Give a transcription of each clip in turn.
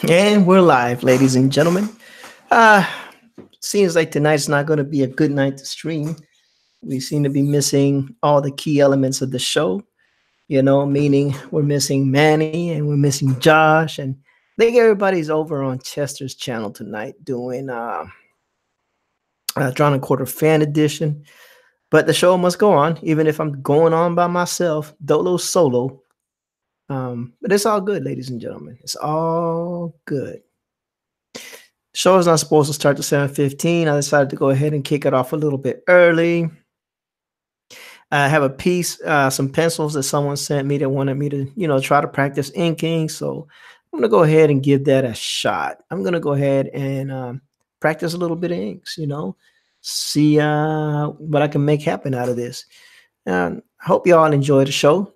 And we're live, ladies and gentlemen. Uh, Seems like tonight's not going to be a good night to stream. We seem to be missing all the key elements of the show, meaning we're missing Manny and we're missing Josh. And I think everybody's over on Chester's channel tonight doing Drawn and Quarter Fan Edition. But the show must go on, even if I'm going on by myself, dolo solo. But it's all good, ladies and gentlemen. It's all good. Show is not supposed to start at 7:15. I decided to go ahead and kick it off a little bit early. I have a piece, some pencils that someone sent me that wanted me to, try to practice inking. So I'm going to go ahead and give that a shot. I'm going to go ahead and practice a little bit of inks, see what I can make happen out of this. I hope you all enjoy the show.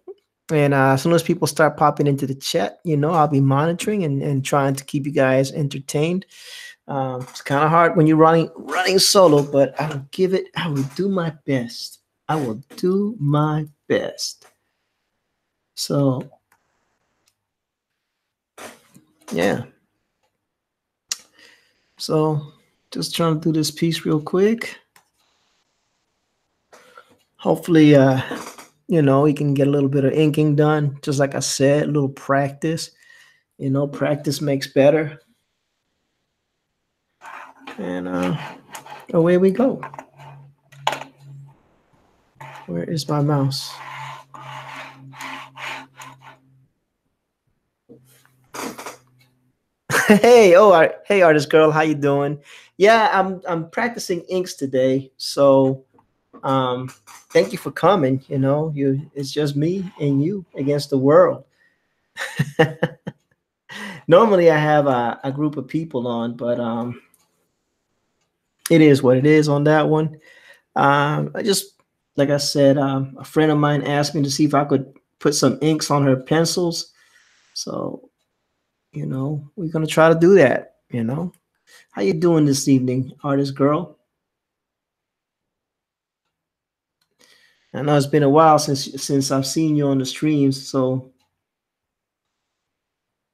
And as soon as people start popping into the chat, I'll be monitoring and trying to keep you guys entertained. It's kind of hard when you're running solo, but I will do my best. I will do my best. So, yeah. So, just trying to do this piece real quick. Hopefully, we can get a little bit of inking done. Just like I said, a little practice. Practice makes better. And away we go. Where is my mouse? Hey, hey, artist girl, how you doing? Yeah, I'm practicing inks today, so thank you for coming. It's just me and you against the world. Normally, I have a group of people on, but it is what it is on that one. Like I said, a friend of mine asked me to see if I could put some inks on her pencils. So, we're going to try to do that, How you doing this evening, artist girl? I know it's been a while since I've seen you on the streams, so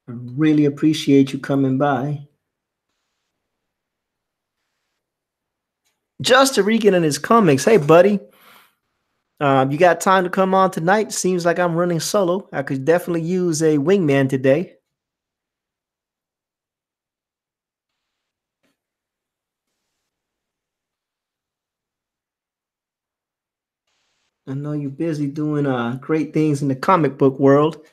I really appreciate you coming by. Just Regan and his comics. Hey, buddy. You got time to come on tonight? Seems like I'm running solo. I could definitely use a wingman today. I know you're busy doing great things in the comic book world.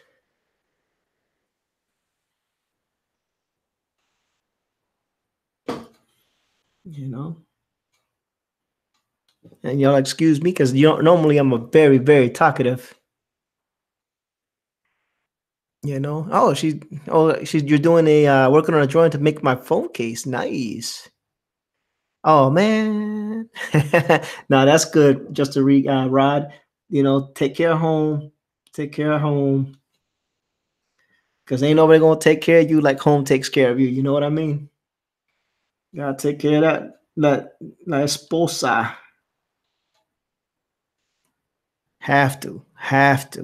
And y'all excuse me because normally I'm a very, very talkative. Oh, you're doing working on a drawing to make my phone case. Nice. Oh man. No, that's good. Just to Rod, take care of home. Take care of home. Because ain't nobody gonna take care of you like home takes care of you. You know what I mean? You gotta take care of that esposa. Have to.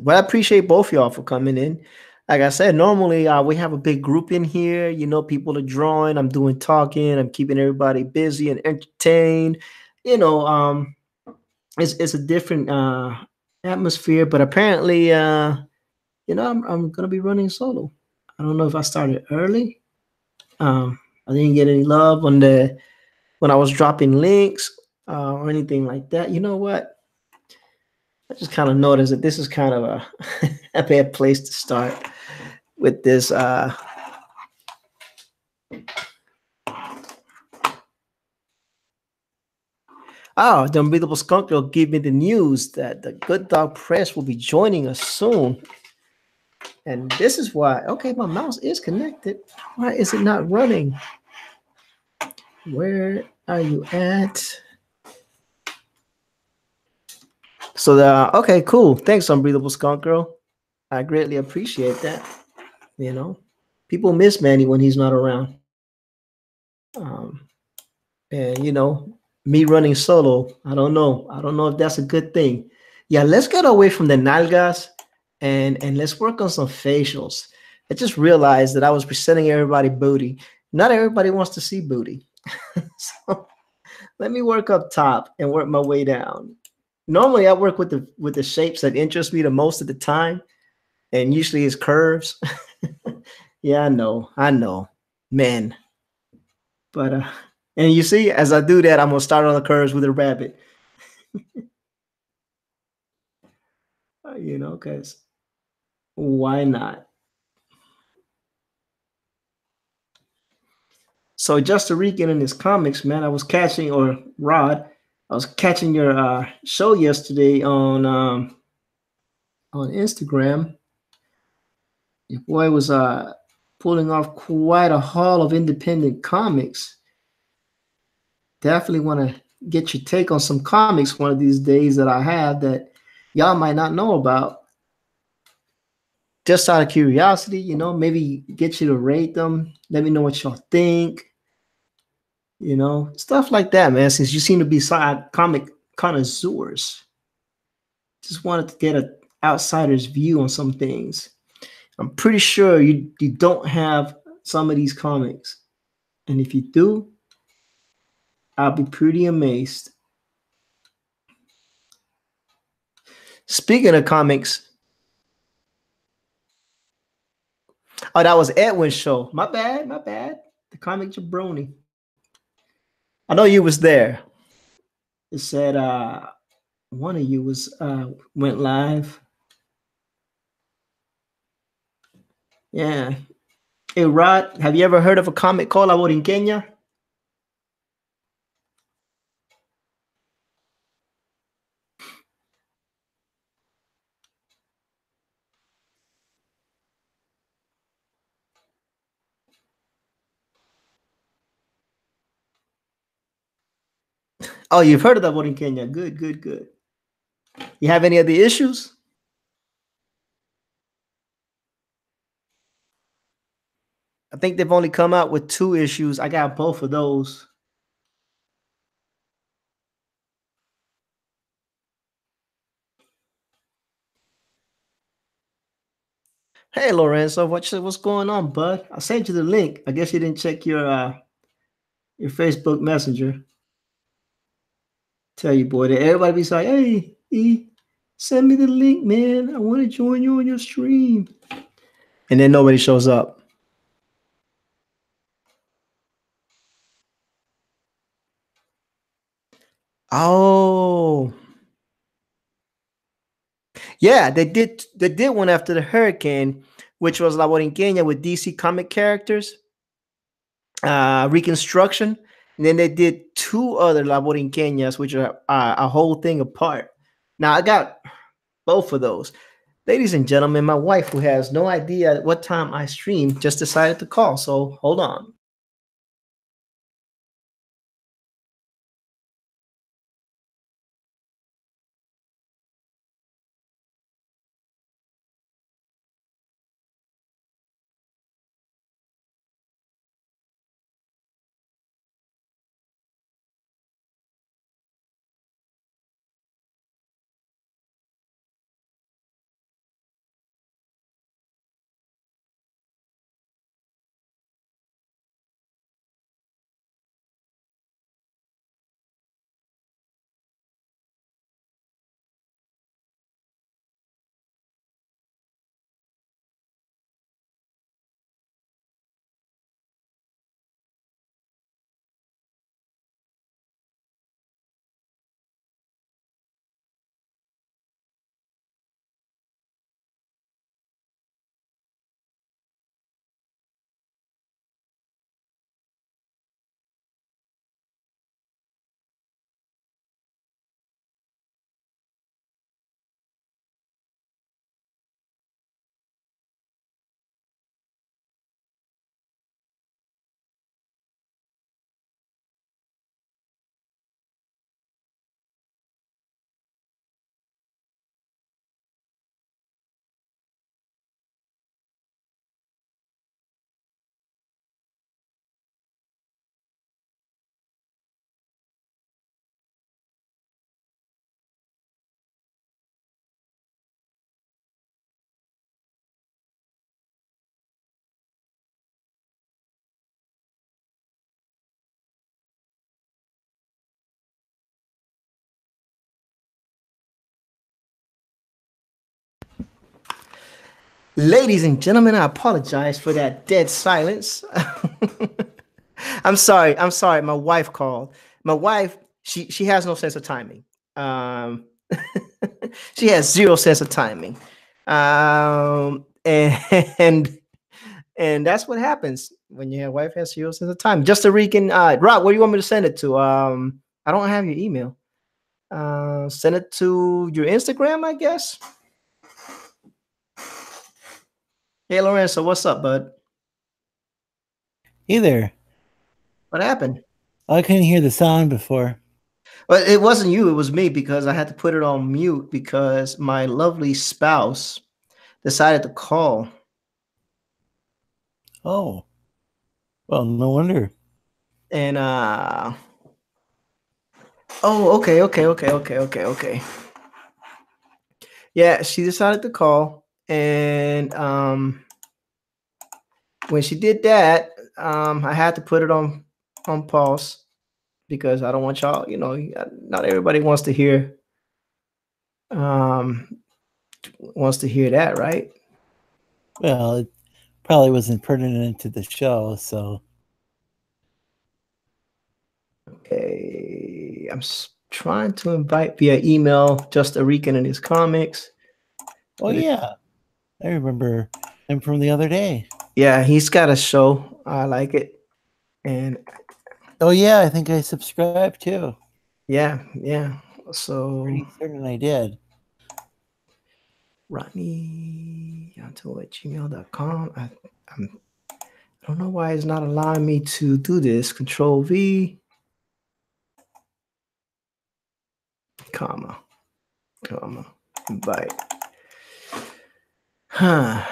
But I appreciate both y'all for coming in. Like I said, normally we have a big group in here. People are drawing. I'm doing talking. I'm keeping everybody busy and entertained. It's a different atmosphere. But apparently, I'm gonna be running solo. I don't know if I started early. I didn't get any love when I was dropping links or anything like that. You know what? I just kind of noticed that this is kind of a bad place to start with this. The Unbreathable Skunk will give me the news that the Good Dog Press will be joining us soon. And this is why, okay, my mouse is connected. Why is it not running? Where are you at? So okay, cool. Thanks, Unbreathable Skunk Girl. I greatly appreciate that. People miss Manny when he's not around. And me running solo, I don't know if that's a good thing. Yeah, let's get away from the nalgas and let's work on some facials. I just realized that I was presenting everybody booty. Not everybody wants to see booty. So let me work up top and work my way down. Normally I work with the shapes that interest me the most at the time, and usually it's curves. Yeah, I know. I know. Man. But and you see, as I do that, I'm gonna start on the curves with a rabbit. Because why not? So just to recap in his comics, man, I was catching or Rod, I was catching your show yesterday on Instagram. Your boy was pulling off quite a haul of independent comics. Definitely want to get your take on some comics one of these days that I have that y'all might not know about. Just out of curiosity, maybe get you to rate them. Let me know what y'all think. Stuff like that, man. Since you seem to be comic connoisseurs, just wanted to get an outsider's view on some things. I'm pretty sure you don't have some of these comics, and if you do, I'll be pretty amazed. Speaking of comics, oh, that was Edwin's show. My bad, my bad. The comic jabroni. I know you was there. It said one of you was went live. Yeah. Hey Rod, have you ever heard of a comic called La Borinqueña? Oh, you've heard of La Borinqueña. Good, good, good. You have any other issues? I think they've only come out with 2 issues. I got both of those. Hey Lorenzo, what's going on, bud? I sent you the link. I guess you didn't check your Facebook Messenger. Tell you, boy, that everybody be like, "Hey, E, send me the link, man. I want to join you on your stream." And then nobody shows up. Oh, yeah, they did one after the hurricane, which was La Borinqueña with DC comic characters, reconstruction. And then they did 2 other La Borinqueñas, which are a whole thing apart. Now I got both of those. Ladies and gentlemen, my wife, who has no idea what time I stream, just decided to call. So hold on. Ladies and gentlemen, I apologize for that dead silence. I'm sorry. I'm sorry. My wife called. My wife, she has no sense of timing. Um, she has zero sense of timing. And and that's what happens when your wife has zero sense of time. Just a recon. Rob, where do you want me to send it to? I don't have your email. Send it to your Instagram, I guess. Hey, Lorenzo, what's up, bud? Hey there. What happened? I couldn't hear the sound before. Well, it wasn't you, it was me because I had to put it on mute because my lovely spouse decided to call. Oh, well, no wonder. And oh, okay. Yeah, she decided to call and when she did that, I had to put it on pause because I don't want y'all, not everybody um wants to hear that, right? Well, it probably wasn't pertinent to the show, so. Okay, trying to invite via email just a Rican and his comics. Oh, But yeah. I remember him from the other day. yeah, he's got a show. I like it. And Oh, yeah. I think I subscribed too. yeah. So Pretty certain I did. RodneyYanto@gmail.com. I don't know why it's not allowing me to do this. Control V, comma, invite. Huh.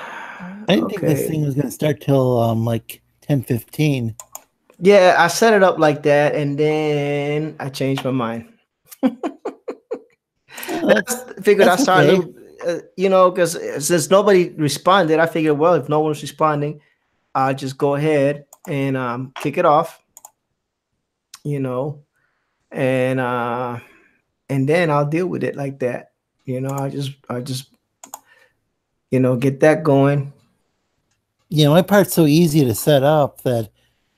I didn't think this Okay. thing was going to start till like 10:15. Yeah, I set it up like that and then I changed my mind. Oh, Figured I that's start a okay. little, because since nobody responded, I figured, well, if no one's responding, I'll just go ahead and kick it off, you know, and uh, and then I'll deal with it like that. I just get that going. My part's so easy to set up that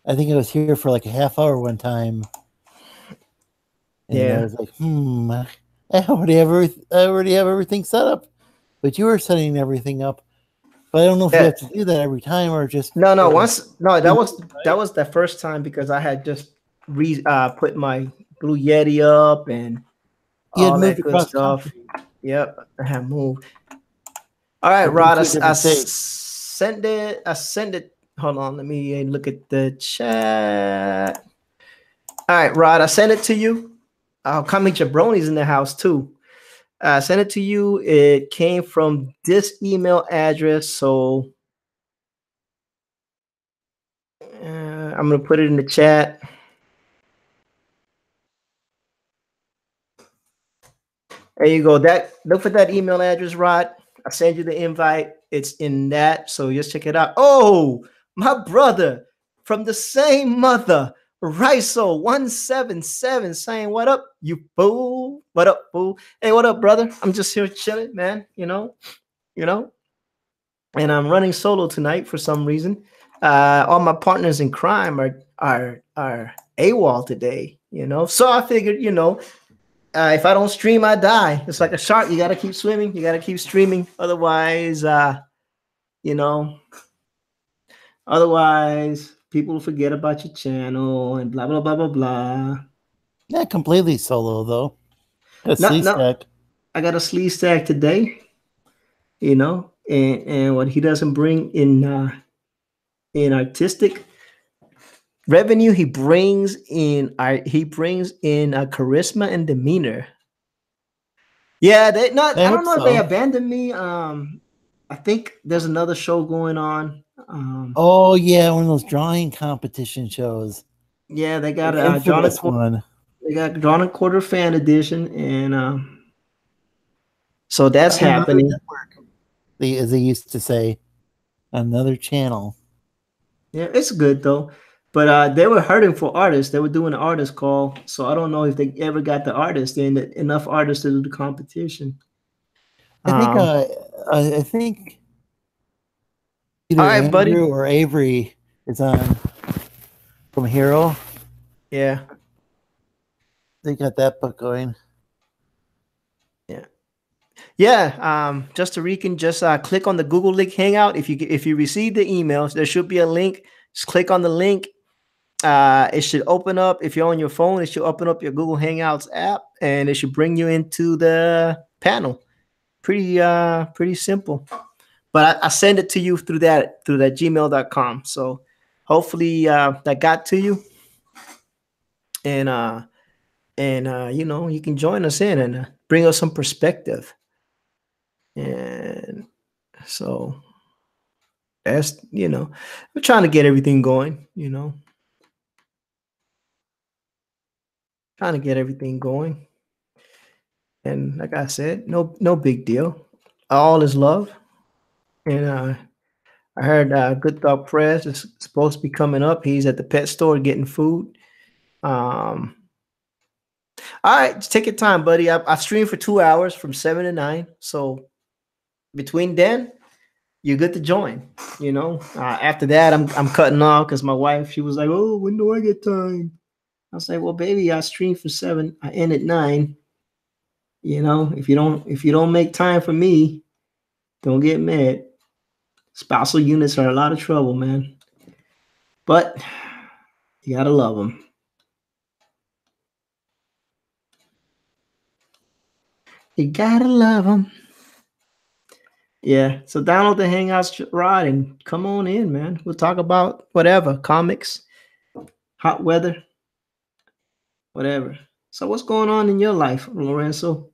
I think I was here for like a half hour one time. And I Yeah. was like, I already have everything set up. But you were setting everything up. But I don't know if you Yeah. have to do that every time or just No. or Once no, that remote, was the first time because I had just put my Blue Yeti up and you had all that moved good across stuff. country Yep, I have moved. All right, or moved Rod, to a I different state. send it. I send it. Hold on, let me look at the chat. All right, Rod, I sent it to you. Comic Jabroni's in the house too. I sent it to you. It came from this email address, so I'm gonna put it in the chat. There you go. That look for that email address, Rod. I send you the invite. It's in that, so just check it out. Oh, my brother from the same mother, Riso177 saying, "What up, you fool? What up, fool? Hey, what up, brother? I'm just here chilling, man. You know, and I'm running solo tonight for some reason. All my partners in crime are AWOL today, So I figured, if I don't stream, I die. It's like a shark. You got to keep swimming. You got to keep streaming. You know, otherwise people forget about your channel and blah, blah, blah, blah, blah. Not completely solo though. A No, sleeve no, stack. I got a sleeve stack today, and what he doesn't bring in artistic revenue, he brings in a charisma and demeanor. Yeah, they not. I I don't hope know if they so. abandoned me. I think there's another show going on. Oh yeah, one of those drawing competition shows. Yeah, they An got infamous one. they got Drawn and Quarter fan edition, and so that's Another happening. network, as they used to say. Another channel. Yeah, it's good though. But they were hurting for artists. They were doing an artist call, so I don't know if they ever got the artists in enough artists to do the competition. I think Um, I think All Either right, buddy. Andrew or Avery is on from Hero. Yeah. They got that book going. Yeah. Yeah. Just to recon, just click on the Google link Hangout. If you receive the emails, there should be a link. Just click on the link. It should open up. If you're on your phone, it should open up your Google Hangouts app, and it should bring you into the panel. Pretty simple. But I send it to you through that gmail.com. So hopefully that got to you, and you can join us in and bring us some perspective. And so that's we're trying to get everything going. Trying to get everything going. And like I said, no big deal. All is love. And I heard Good Thought Press is supposed to be coming up. He's at the pet store getting food. Um, all right, just take your time, buddy. I streamed for 2 hours from 7 to 9. So between then, you're good to join. After that, I'm cutting off because my wife, she was like, "Oh, when do I get time?" I was like, "Well, baby, I stream for 7. I end at 9. If you don't make time for me, don't get mad. Spousal units are a lot of trouble, man. But you gotta love them. You gotta love them. Yeah. So download the Hangouts, Rod, and come on in, man. We'll talk about whatever, comics, hot weather, whatever. So what's going on in your life, Lorenzo?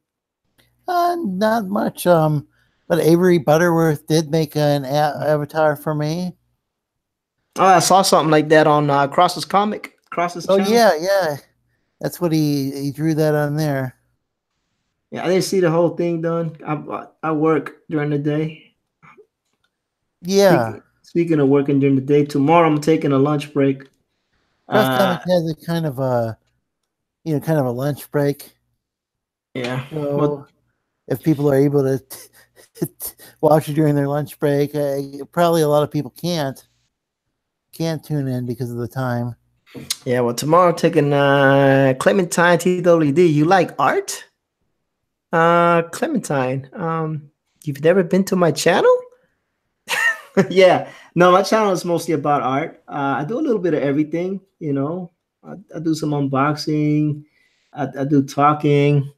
Not much. But Avery Butterworth did make an avatar for me. Oh, I saw something like that on Cross's Oh channel. yeah. That's what he drew that on there. Yeah, I didn't see the whole thing done. I work during the day. Yeah. Speaking of working during the day, tomorrow I'm taking a lunch break. Cross Uh, Comic has a kind of a lunch break. yeah. Well, So if people are able to watch it during their lunch break, probably a lot of people can't tune in because of the time. yeah. Well, tomorrow I'm taking Clementine TWD. You like art? Clementine. You've never been to my channel? Yeah. No, my channel is mostly about art. I do a little bit of everything. I do some unboxing. I do talking.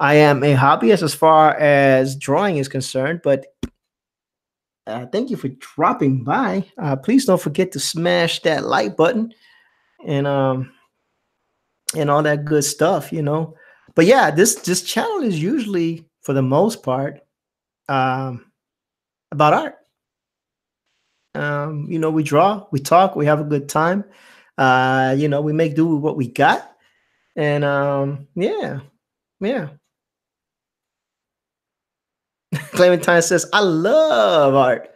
I am a hobbyist as far as drawing is concerned, but thank you for dropping by. Please don't forget to smash that like button and all that good stuff. But yeah, this channel is usually for the most part um, about art. We draw, we talk, we have a good time. We make do with what we got, and yeah. Clementine says, "I love art.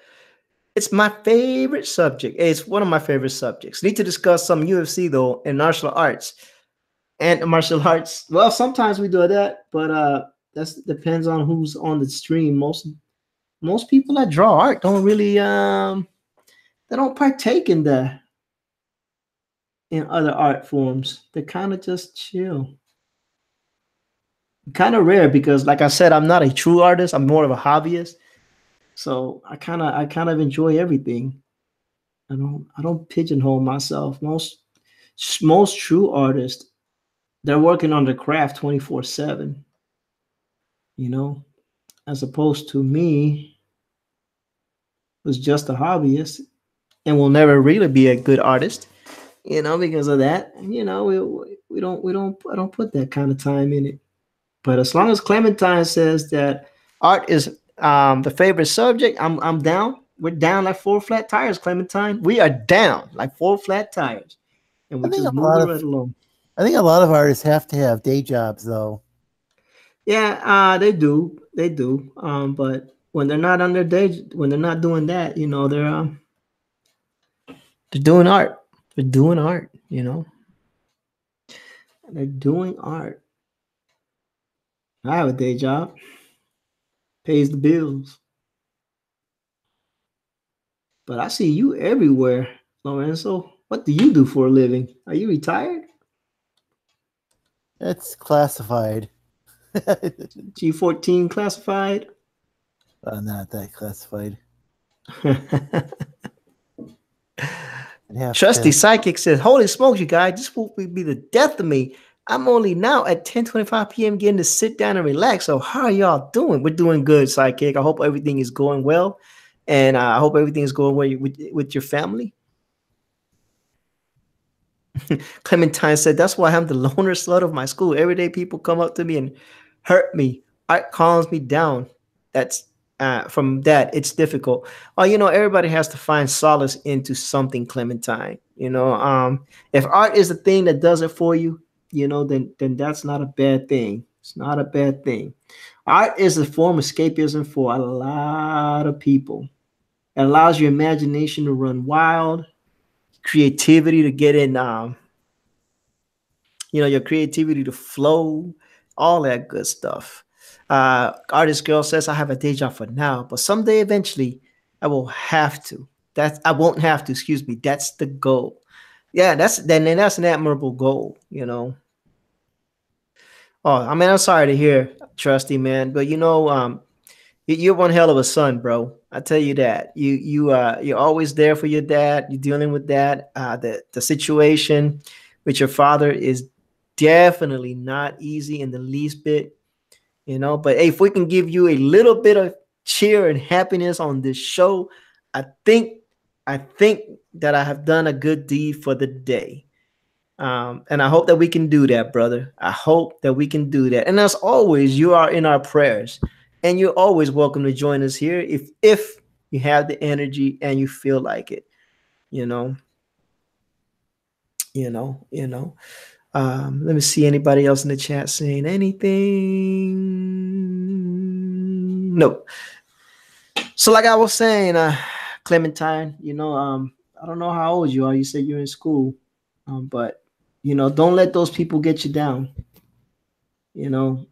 It's my favorite subject. It's one of my favorite subjects. Need to discuss some UFC though and martial arts and martial arts. Well, sometimes we do that, but that depends on who's on the stream. Most people that draw art don't really they don't partake in other art forms. They kind of just chill. Kind of rare because, like I said, I'm not a true artist. I'm more of a hobbyist. So I kind of enjoy everything. I don't pigeonhole myself. Most true artists, they're working on their craft 24/7. You know, as opposed to me, who's just a hobbyist and will never really be a good artist. Because of that. We don't I don't put that kind of time in it. But as long as Clementine says that art is the favorite subject, I'm down. We're down like four flat tires, Clementine. We are down like four flat tires, and I we're think just a lot moving of right along. I think a lot of artists have to have day jobs though. Yeah, they do, they do. But when they're not on their day, when they're not doing that, they're doing art. They're doing art. They're doing art. I have a day job, pays the bills. But I see you everywhere, Lorenzo. What do you do for a living? Are you retired? It's classified. G14 classified? Not that classified. I'd have Trusty to. Psychic says, "Holy smokes, you guys, this will be the death of me. I'm only now at 10:25 p.m. getting to sit down and relax. So how are y'all doing?" We're doing good, Psychic. I hope everything is going well, and I hope everything is going well with your family. Clementine said, "That's why I'm the loner slut of my school. Every day people come up to me and hurt me. Art calms me down. That's from that. It's difficult. Oh, everybody has to find solace into something, Clementine. If art is the thing that does it for you, then that's not a bad thing. It's not a bad thing. Art is a form of escapism for a lot of people. It allows your imagination to run wild, creativity to get in your creativity to flow, all that good stuff. Artist girl says, "I have a day job for now, but someday eventually I will have to. I won't have to, excuse me. That's the goal." Yeah, that's an admirable goal. Oh, I mean, I'm sorry to hear, Trusty, man, but you're one hell of a son, bro. I tell you that. You're always there for your dad. You're dealing with that. The situation with your father is definitely not easy in the least bit. But hey, if we can give you a little bit of cheer and happiness on this show, I think that I have done a good deed for the day. And I hope that we can do that, brother. I hope that we can do that. And as always, you are in our prayers, and you're always welcome to join us here if you have the energy and you feel like it. You know, you know, you know. Let me see anybody else in the chat saying anything. No. So, like I was saying, Clementine, I don't know how old you are. You said you're in school, but don't let those people get you down. Don't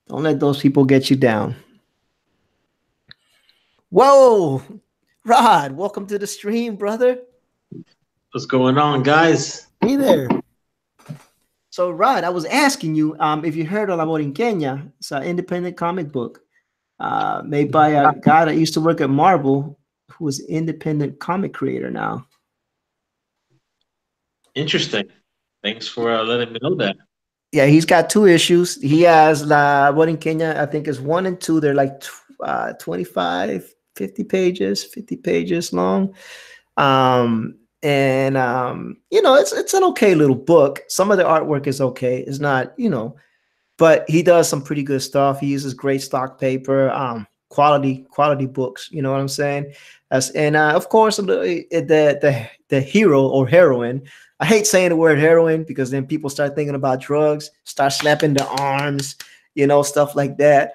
let those people get you down. Whoa, Rod, welcome to the stream, brother. What's going on, guys? Hey there. So, Rod, I was asking you if you heard of La Borinqueña. It's an independent comic book made by a guy that used to work at Marvel, who is an independent comic creator now. Interesting. Thanks for letting me know that. Yeah, he's got 2 issues. He has La Borinqueña, I think, is 1 and 2. They're like 25, 50 pages long. It's an okay little book. Some of the artwork is okay. It's not, but he does some pretty good stuff. He uses great stock paper, quality books. You know what I'm saying? Of course, the hero or heroine. I hate saying the word heroin because then people start thinking about drugs, start slapping their arms, stuff like that.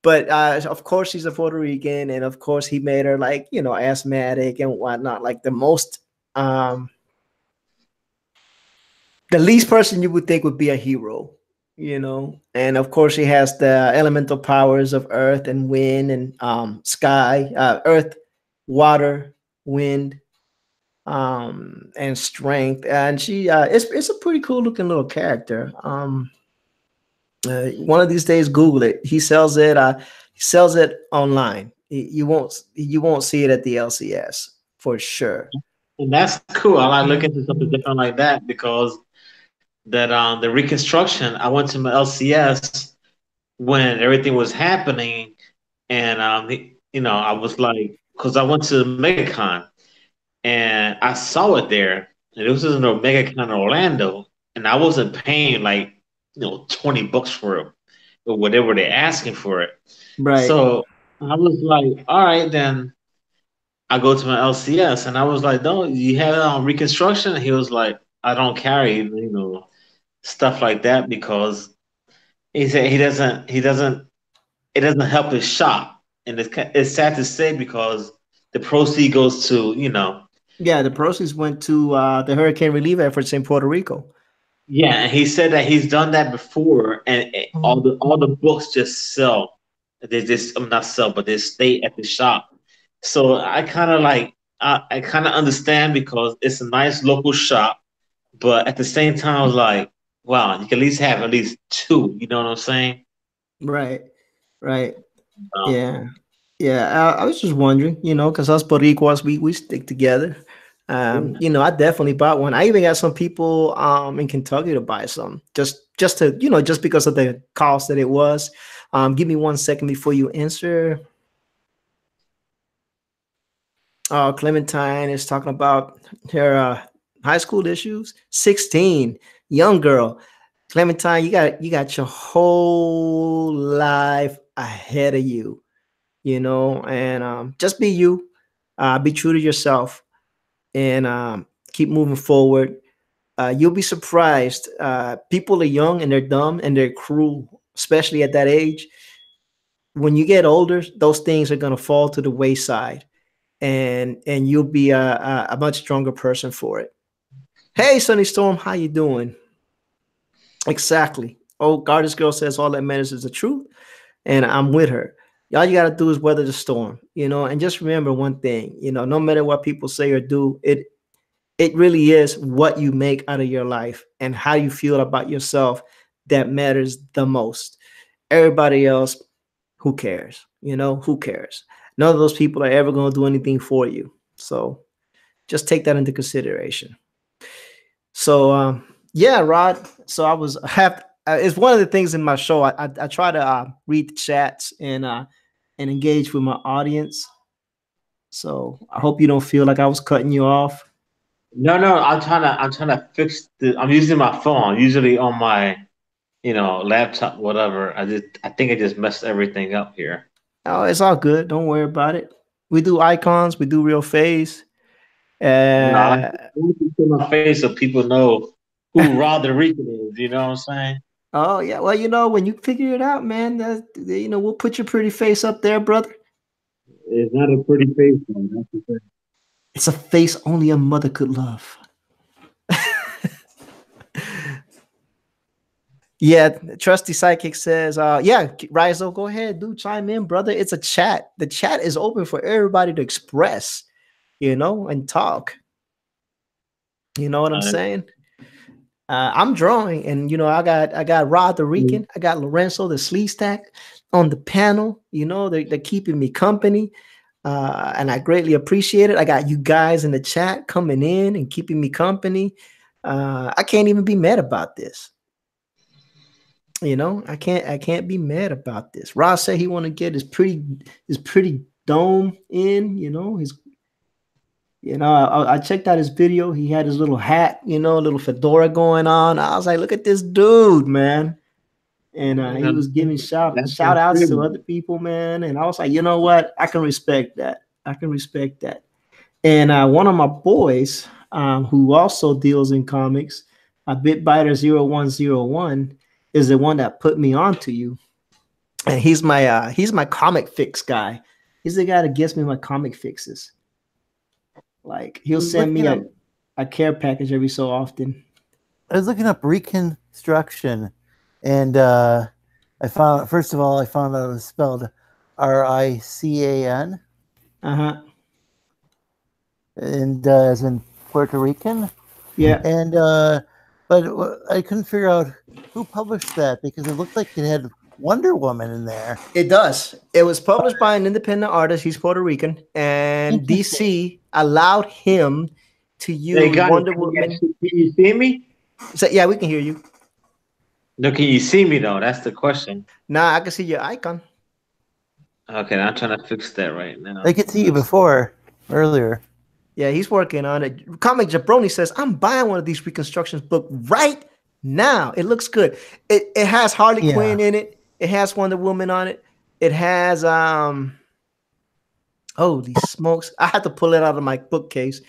But of course she's a Puerto Rican, and of course he made her like, asthmatic and whatnot, like the least person you would think would be a hero, and of course she has the elemental powers of earth and wind and sky, earth, water, wind, and strength. And she it's a pretty cool looking little character. One of these days, Google it. He sells it online. You won't see it at the LCS for sure. And that's cool. I like looking into something different like that because the reconstruction. I went to my LCS when everything was happening, and I was like, because I went to MegaCon and I saw it there, and it was in MegaCon in Orlando, and I wasn't paying like $20 for it or whatever they're asking for it. Right. So I was like, all right, then I go to my LCS, and I was like, no, you have it on reconstruction? And he was like, I don't carry, stuff like that because he said it doesn't help his shop, and it's sad to say because the proceed goes to Yeah, the proceeds went to the hurricane relief efforts in Puerto Rico. Yeah, and he said that he's done that before, and all the books just sell They just not sell, but they stay at the shop. So I kind of like I kind of understand because it's a nice local shop, but at the same time, I was like, wow, you can at least have at least two. You know what I'm saying? Right. Right. Um, Yeah. Yeah. I was just wondering, because us Boricuas, we stick together. yeah. I definitely bought one. I even got some people in Kentucky to buy some just to, just because of the cost that it was. Give me 1 second before you answer. Clementine is talking about her high school issues. 16, young girl. Clementine, you got your whole life ahead of you, and just be you, be true to yourself, and keep moving forward. You'll be surprised. People are young and they're dumb and they're cruel, especially at that age. When you get older, those things are gonna fall to the wayside, and you'll be a much stronger person for it. Hey, Sunny Storm, how you doing? Exactly. Oh, Goddess Girl says all that matters is the truth, and I'm with her. All you gotta do is weather the storm, and just remember one thing, no matter what people say or do, it really is what you make out of your life and how you feel about yourself that matters the most. Everybody else, who cares? Who cares? None of those people are ever going to do anything for you. So just take that into consideration. So yeah, Rod. So I have. It's one of the things in my show. I try to read the chats and engage with my audience. So I hope you don't feel like I was cutting you off. No, no, I'm trying to fix the. I'm using my phone. Usually on my laptop, whatever. I think I just messed everything up here. Oh, it's all good. Don't worry about it. We do icons. We do real face. No, I Uh, like to put my face so people know who Rod the Rican is. You know what I'm saying? oh yeah. Well, when you figure it out, man, we'll put your pretty face up there, brother. It's not a pretty face, though. That's the thing. It's a face only a mother could love. Yeah, Trusty Psychic says, yeah, Rizo, go ahead, do chime in, brother. It's a chat. The chat is open for everybody to express, and talk. You know what I'm Uh, saying? I'm drawing, and I got Rod the Rican, I got Lorenzo the Slee Stack on the panel. They're keeping me company, and I greatly appreciate it. I got you guys in the chat coming in and keeping me company. I can't even be mad about this. I can't be mad about this. Ross said he want to get his pretty dome in. I checked out his video. He had his little hat, little fedora going on. I was like, look at this dude, man. And he was giving shout outs to other people, man. And I was like, you know what? I can respect that. I can respect that. And one of my boys, who also deals in comics, Bitbiter0101, is the one that put me onto you. And he's my comic fix guy. He's the guy that gets me my comic fixes. Like he'll send me a care package every so often. I was looking up reconstruction, and I found out it was spelled RICAN, and as in Puerto Rican. Yeah, and but I couldn't figure out who published that because it looked like it had Wonder Woman in there. it does. It was published by an independent artist. He's Puerto Rican, and DC allowed him to use Wonder Woman. Can you see me? So, yeah, we can hear you. No, can you see me though? That's the question. Nah, I can see your icon. Okay, I'm trying to fix that right now. I could see you earlier. Yeah, he's working on it. Comic Jabroni says, I'm buying one of these reconstructions book right now. It looks good. It has Harley Quinn in it. It has Wonder Woman on it. It has holy smokes. I had to pull it out of my bookcase.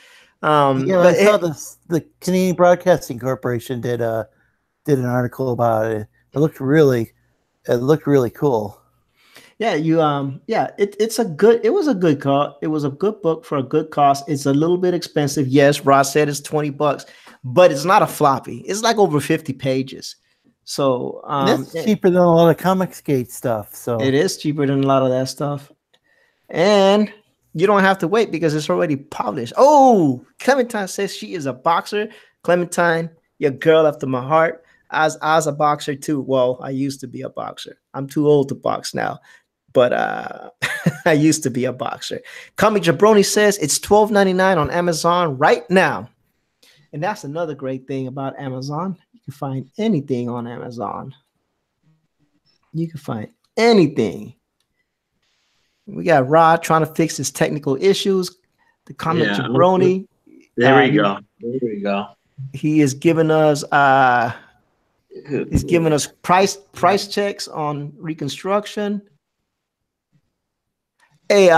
I saw the Canadian Broadcasting Corporation did an article about it. It looked really cool. Yeah, it was a good call. It was a good book for a good cost. It's a little bit expensive. Yes, Ross said it's $20, but it's not a floppy. It's like over 50 pages. So And that's cheaper than a lot of Comicsgate stuff. So it is cheaper than a lot of that stuff. And you don't have to wait because it's already published. Oh, Clementine says she is a boxer. Clementine, your girl after my heart. I was a boxer too. Well, I used to be a boxer. I'm too old to box now. But I used to be a boxer. Comic Jabroni says it's $12.99 on Amazon right now. And that's another great thing about Amazon. You can find anything on Amazon. You can find anything. We got Rod trying to fix his technical issues. The Comic Jabroni. There we go. There we go. He is giving us price checks on reconstruction. Hey,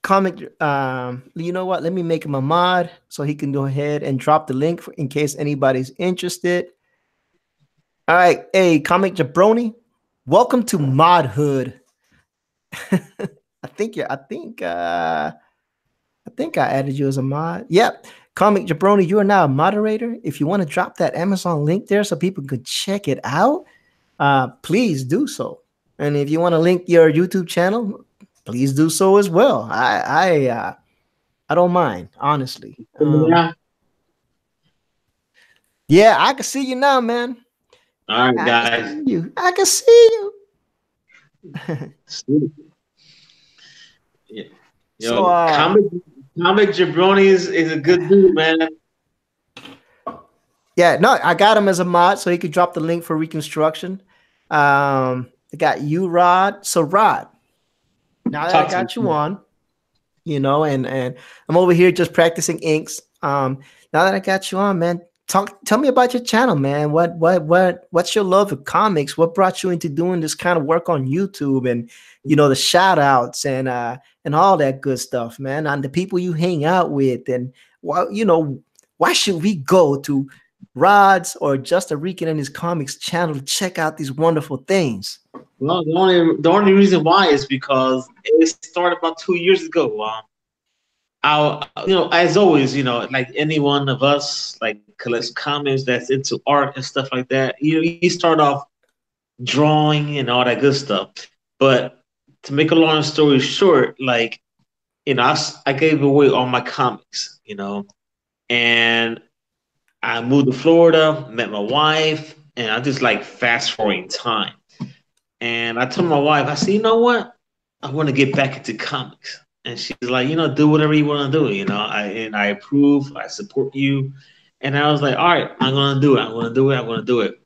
Comic, you know what? Let me make him a mod so he can go ahead and drop the link in case anybody's interested. All right, hey, Comic Jabroni, welcome to Modhood. I think I added you as a mod. Yep, Comic Jabroni, you are now a moderator. If you want to drop that Amazon link there so people could check it out, please do so. And if you want to link your YouTube channel, please do so as well. I don't mind, honestly. Yeah, I can see you now, man. All right, guys. I can see you. Yeah. Yo, Comic Jabroni is a good dude, man. Yeah, no, I got him as a mod so he could drop the link for reconstruction. I got you, Rod. So, Rod, now that I got you on, you know, and I'm over here just practicing inks. Now that I got you on, man, tell me about your channel, man. What's your love of comics? What brought you into doing this kind of work on YouTube, and you know, the shout outs and all that good stuff, man, and the people you hang out with, and why should we go to Rod's or Just a Rican and his comics channel to check out these wonderful things? Well, the only reason why is because it started about 2 years ago. As always, like any one of us, like collects comics that's into art and stuff like that. You start off drawing and all that good stuff. But to make a long story short, like, I gave away all my comics, and I moved to Florida, met my wife, and I just like fast forwarding time. And I told my wife, I said, you know what? I want to get back into comics. And she's like, do whatever you want to do. I approve, I support you. And I was like, all right, I'm going to do it. I'm going to do it. I'm going to do it.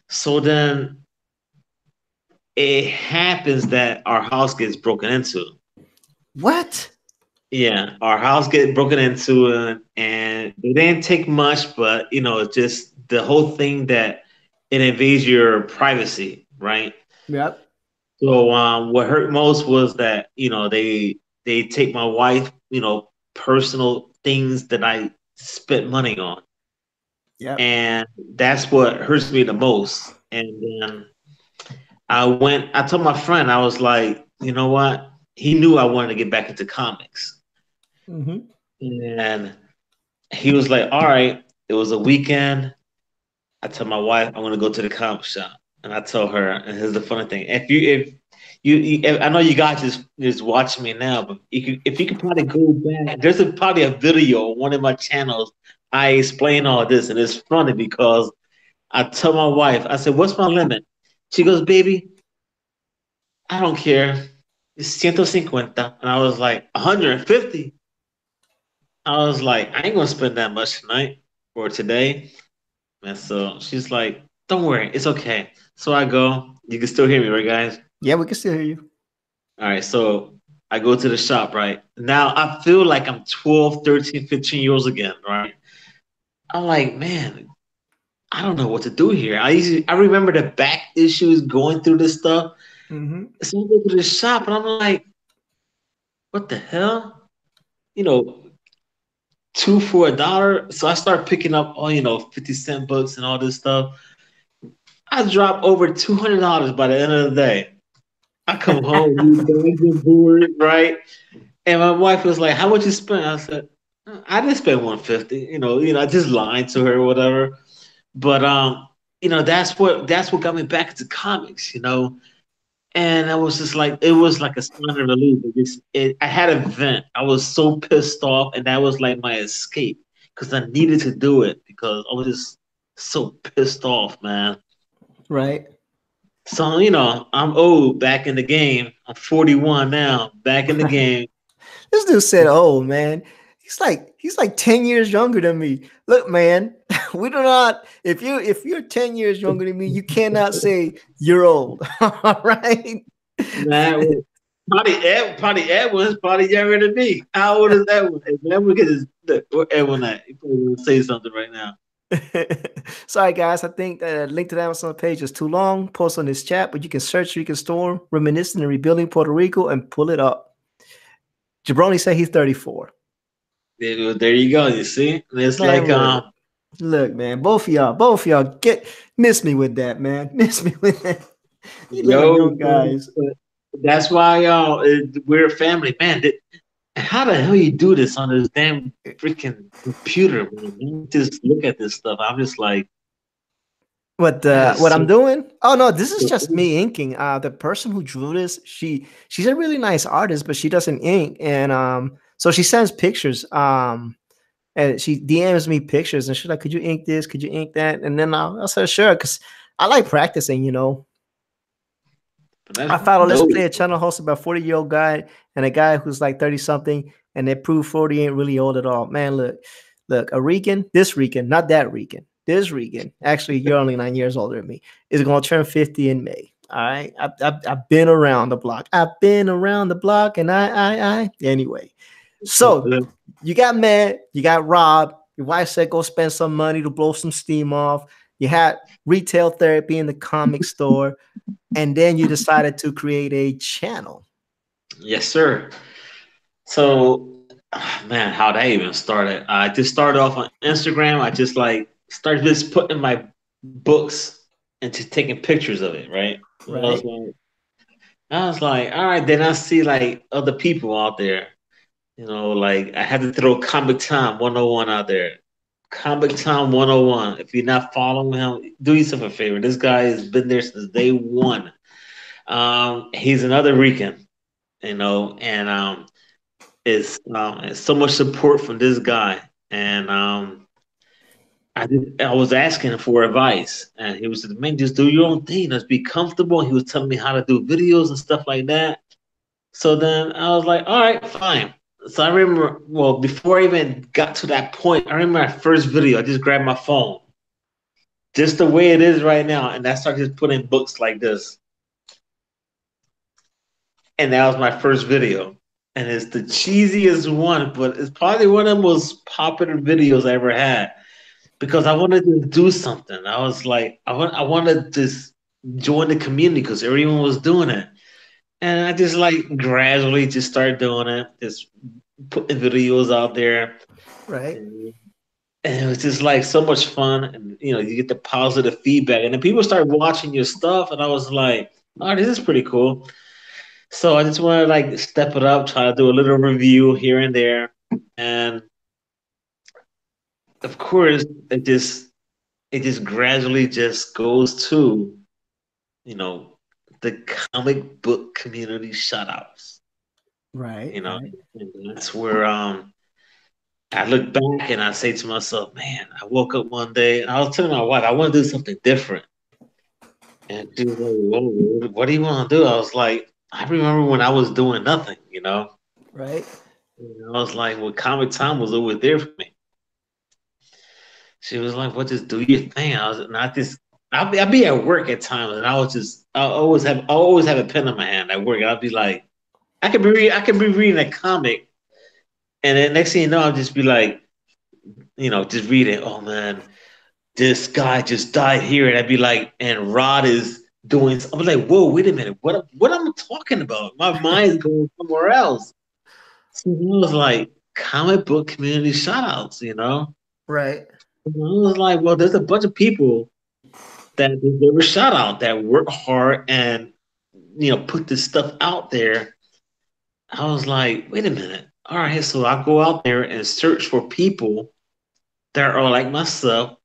So then it happens that our house gets broken into. What? Yeah, our house gets broken into, and it didn't take much, but, just the whole thing that it invades your privacy, right? Yep. So what hurt most was that, they take my wife, personal things that I spent money on. Yeah. And that's what hurts me the most. And then I told my friend, I was like, you know what? He knew I wanted to get back into comics. Mm-hmm. And he was like, all right, it was a weekend. I told my wife, I'm going to go to the comic shop. And I told her, and here's the funny thing. If I know you guys just watching me now, but if you could probably go back, there's probably a video on one of my channels. I explain all this, and it's funny because I tell my wife, I said, what's my limit? She goes, baby, I don't care. It's 150. And I was like, 150? I was like, I ain't going to spend that much tonight or today. And so she's like, don't worry, it's okay. So I go. You can still hear me, right, guys? Yeah, we can still hear you. All right, so I go to the shop, right? Now I feel like I'm 12, 13, 15 years again, right? I'm like, man, I don't know what to do here. I remember the back issues going through this stuff. Mm-hmm. So I go to the shop, and I'm like, what the hell? 2 for $1. So I start picking up all 50-cent books and all this stuff. I dropped over $200 by the end of the day. I come home, bored, right? And my wife was like, "How much you spend?" I said, "I didn't spend 150." I just lied to her or whatever. But that's what got me back into comics. And I was just like, it was like a sign of relief. I had a vent. I was so pissed off, and that was like my escape because I needed to do it because I was just so pissed off, man. Right. So I'm old back in the game. I'm 41 now, back in the game. This dude said, "Oh man, he's like 10 years younger than me." Look, man, we do not. If you're 10 years younger than me, you cannot say you're old. All right. Man, probably Edwin's probably younger than me. How old is Edwin? If Edwin get his look, where Edwin at? He probably gonna say something right now. Sorry, guys. I think the link to the Amazon page is too long. Post on this chat, but you can search Rican Storm, Reminiscing and Rebuilding Puerto Rico, and pull it up. Jabroni said he's 34. There you go. You see, it's Man, like look, man, both of y'all miss me with that, man. Miss me with that. You little yo, young guys. that's why y'all we're a family, man. How the hell you do this on this damn freaking computer, man? You just look at this stuff. I'm just like, What yes. I'm doing? Oh no, this is just me inking. The person who drew this, she's a really nice artist, but she doesn't ink, and so she sends pictures. And she DMs me pictures, and she's like, "Could you ink this? Could you ink that?" And then I'll say, "Sure," because I like practicing, I follow Let's Play, a channel hosted by a 40-year-old guy and a guy who's like 30 something, and they prove 40 ain't really old at all. Man, look, a Rican, this Rican, not that Rican, this Rican. Actually, you're only 9 years older than me. Is gonna turn 50 in May. All right, I've been around the block. And anyway. So you got mad, you got robbed. Your wife said go spend some money to blow some steam off. You had retail therapy in the comic store. And then you decided to create a channel. Yes, sir. So, man, how that even started? I just started off on Instagram. I just started just putting my books and just taking pictures of it, right? Right. I was like, all right. Then I see like other people out there. Like I had to throw Comic Time 101 out there. Comic Time 101. If you're not following him, do yourself a favor. This guy has been there since day one. He's another Rican, and it's so much support from this guy. And I was asking him for advice, and he was like, "Man, just do your own thing. Just be comfortable." He was telling me how to do videos and stuff like that. So then I was like, "All right, fine." So I remember, well, before I even got to that point, I remember my first video. I just grabbed my phone, just the way it is right now, and I started just putting books like this. And that was my first video. And it's the cheesiest one, but it's probably one of the most popular videos I ever had because I wanted to do something. I was like, I wanted to just join the community because everyone was doing it. And I just gradually just started doing it, just putting videos out there. Right. And it was just so much fun. And, you get the positive feedback. And then people start watching your stuff. And I was like, oh, this is pretty cool. So I just want to step it up, try to do a little review here and there. And of course, it just gradually just goes to, the comic book community shoutouts. Right. Right. And that's where I look back and I say to myself, man, I woke up one day and I was telling my wife, I want to do something different. And she was like, what do you want to do? I was like, I remember when I was doing nothing, Right. And I was like, well, Comic Time was always there for me. She was like, well, just do your thing. I'd be at work at times and I always have a pen in my hand at work. I'd be like, I could be reading a comic, and then next thing you know, I'll just be like, just reading. Oh man, this guy just died here, and I'd be like, and Rod is doing. I'm like, whoa, wait a minute, what am I talking about? My mind's going somewhere else. So it was like comic book community shoutouts, Right. And I was like, well, there's a bunch of people that deserve a shout out that work hard and put this stuff out there. I was like, wait a minute. All right, so I go out there and search for people that are like myself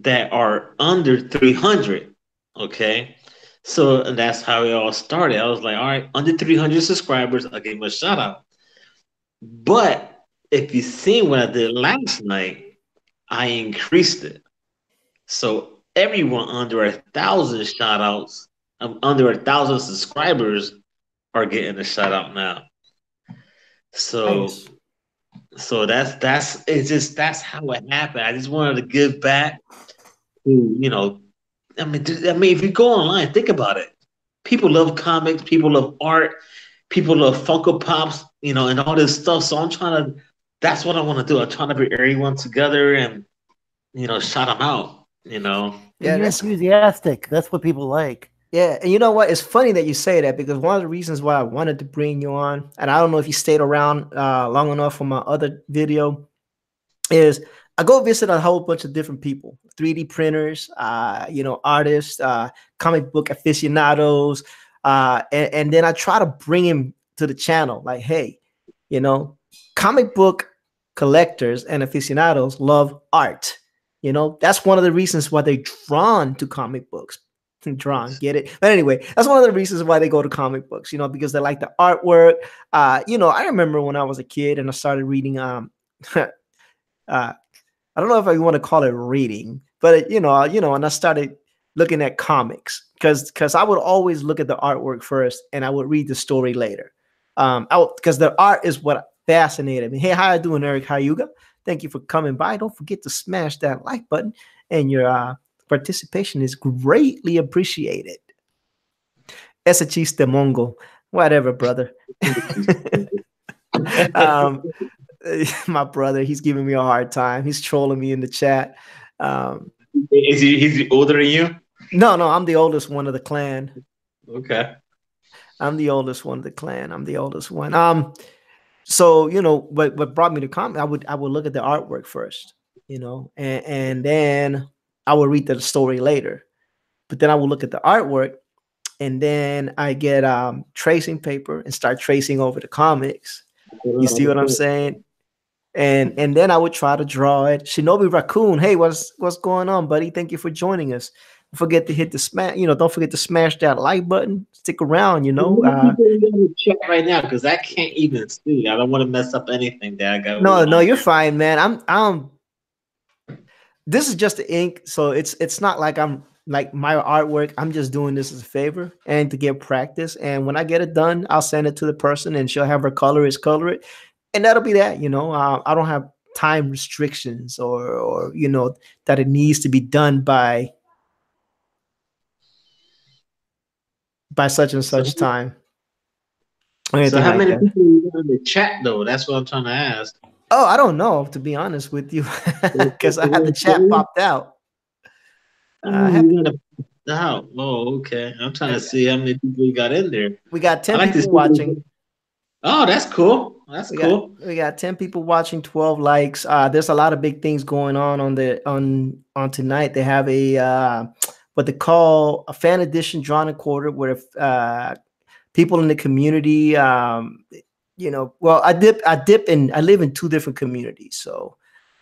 that are under 300. Okay. So and that's how it all started. I was like, all right, under 300 subscribers, I'll give him a shout out. But if you seen what I did last night, I increased it. So everyone under 1,000 shout outs, under 1,000 subscribers are getting a shout out now. So Nice. that's it's just that's how it happened. I just wanted to give back to I mean, if you go online, think about it. People love comics, people love art, people love Funko Pops, and all this stuff. So I'm trying to. That's what I want to do. I'm trying to bring everyone together and shout them out. And Yeah, you're that's enthusiastic. That's what people like. yeah, and you know what? It's funny that you say that because one of the reasons why I wanted to bring you on, and I don't know if you stayed around long enough for my other video, is I go visit a whole bunch of different people, 3D printers, artists, comic book aficionados, and then I try to bring him to the channel. Like, hey, you know, comic book collectors and aficionados love art. That's one of the reasons why they're drawn to comic books. Drawn, get it? But anyway, that's one of the reasons why they go to comic books, because they like the artwork. I remember when I was a kid and I started reading I don't know if I want to call it reading, but and I started looking at comics because I would always look at the artwork first and I would read the story later. Because the art is what fascinated me. Hey, how you doing, Eric Hayuga? Thank you for coming by. Don't forget to smash that like button, and your participation is greatly appreciated. Ese chiste mongo, whatever, brother. um, my brother, he's giving me a hard time. He's trolling me in the chat. Is he's older than you? No, I'm the oldest one of the clan. Okay. I'm the oldest one of the clan. I'm the oldest one. So what brought me to comic, I would look at the artwork first, and then I would read the story later. But then I would look at the artwork, and then I get tracing paper and start tracing over the comics. You see what I'm saying? And then I would try to draw it. Shinobi Raccoon, hey, what's going on, buddy? Thank you for joining us. Don't forget to hit the smash. Don't forget to smash that like button. Stick around. People in the chat right now because I can't even see. I don't want to mess up anything that I got. No, you're fine, man. I'm. This is just the ink, so it's not like I'm like my artwork. I'm just doing this as a favor and to get practice. And when I get it done, I'll send it to the person, and she'll have her colorist color it, and that'll be that. I don't have time restrictions or that it needs to be done by such and such time. So how like many that. people are in the chat though? That's what I'm trying to ask. Oh, I don't know, to be honest with you, because I had the chat popped out. Oh, okay. I'm trying to see how many people you got in there. We got 10 people watching. Oh, that's cool. We got 10 people watching, 12 likes. There's a lot of big things going on tonight. They have a what they call a fan edition drawn and quartered, where people in the community, well, I live in two different communities. So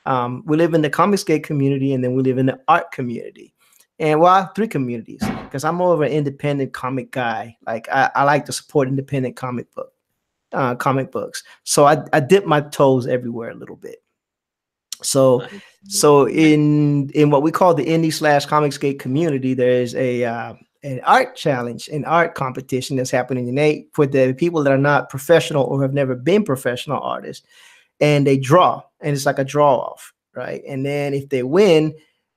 we live in the Comicsgate community, and then we live in the art community. And three communities, because I'm more of an independent comic guy. Like I like to support independent comic books. So I dip my toes everywhere a little bit. So in what we call the indie/Comicsgate community, there's an art challenge, an art competition that's happening tonight for the people that are not professional or have never been professional artists, and they draw, and it's like a draw off, right? And then if they win,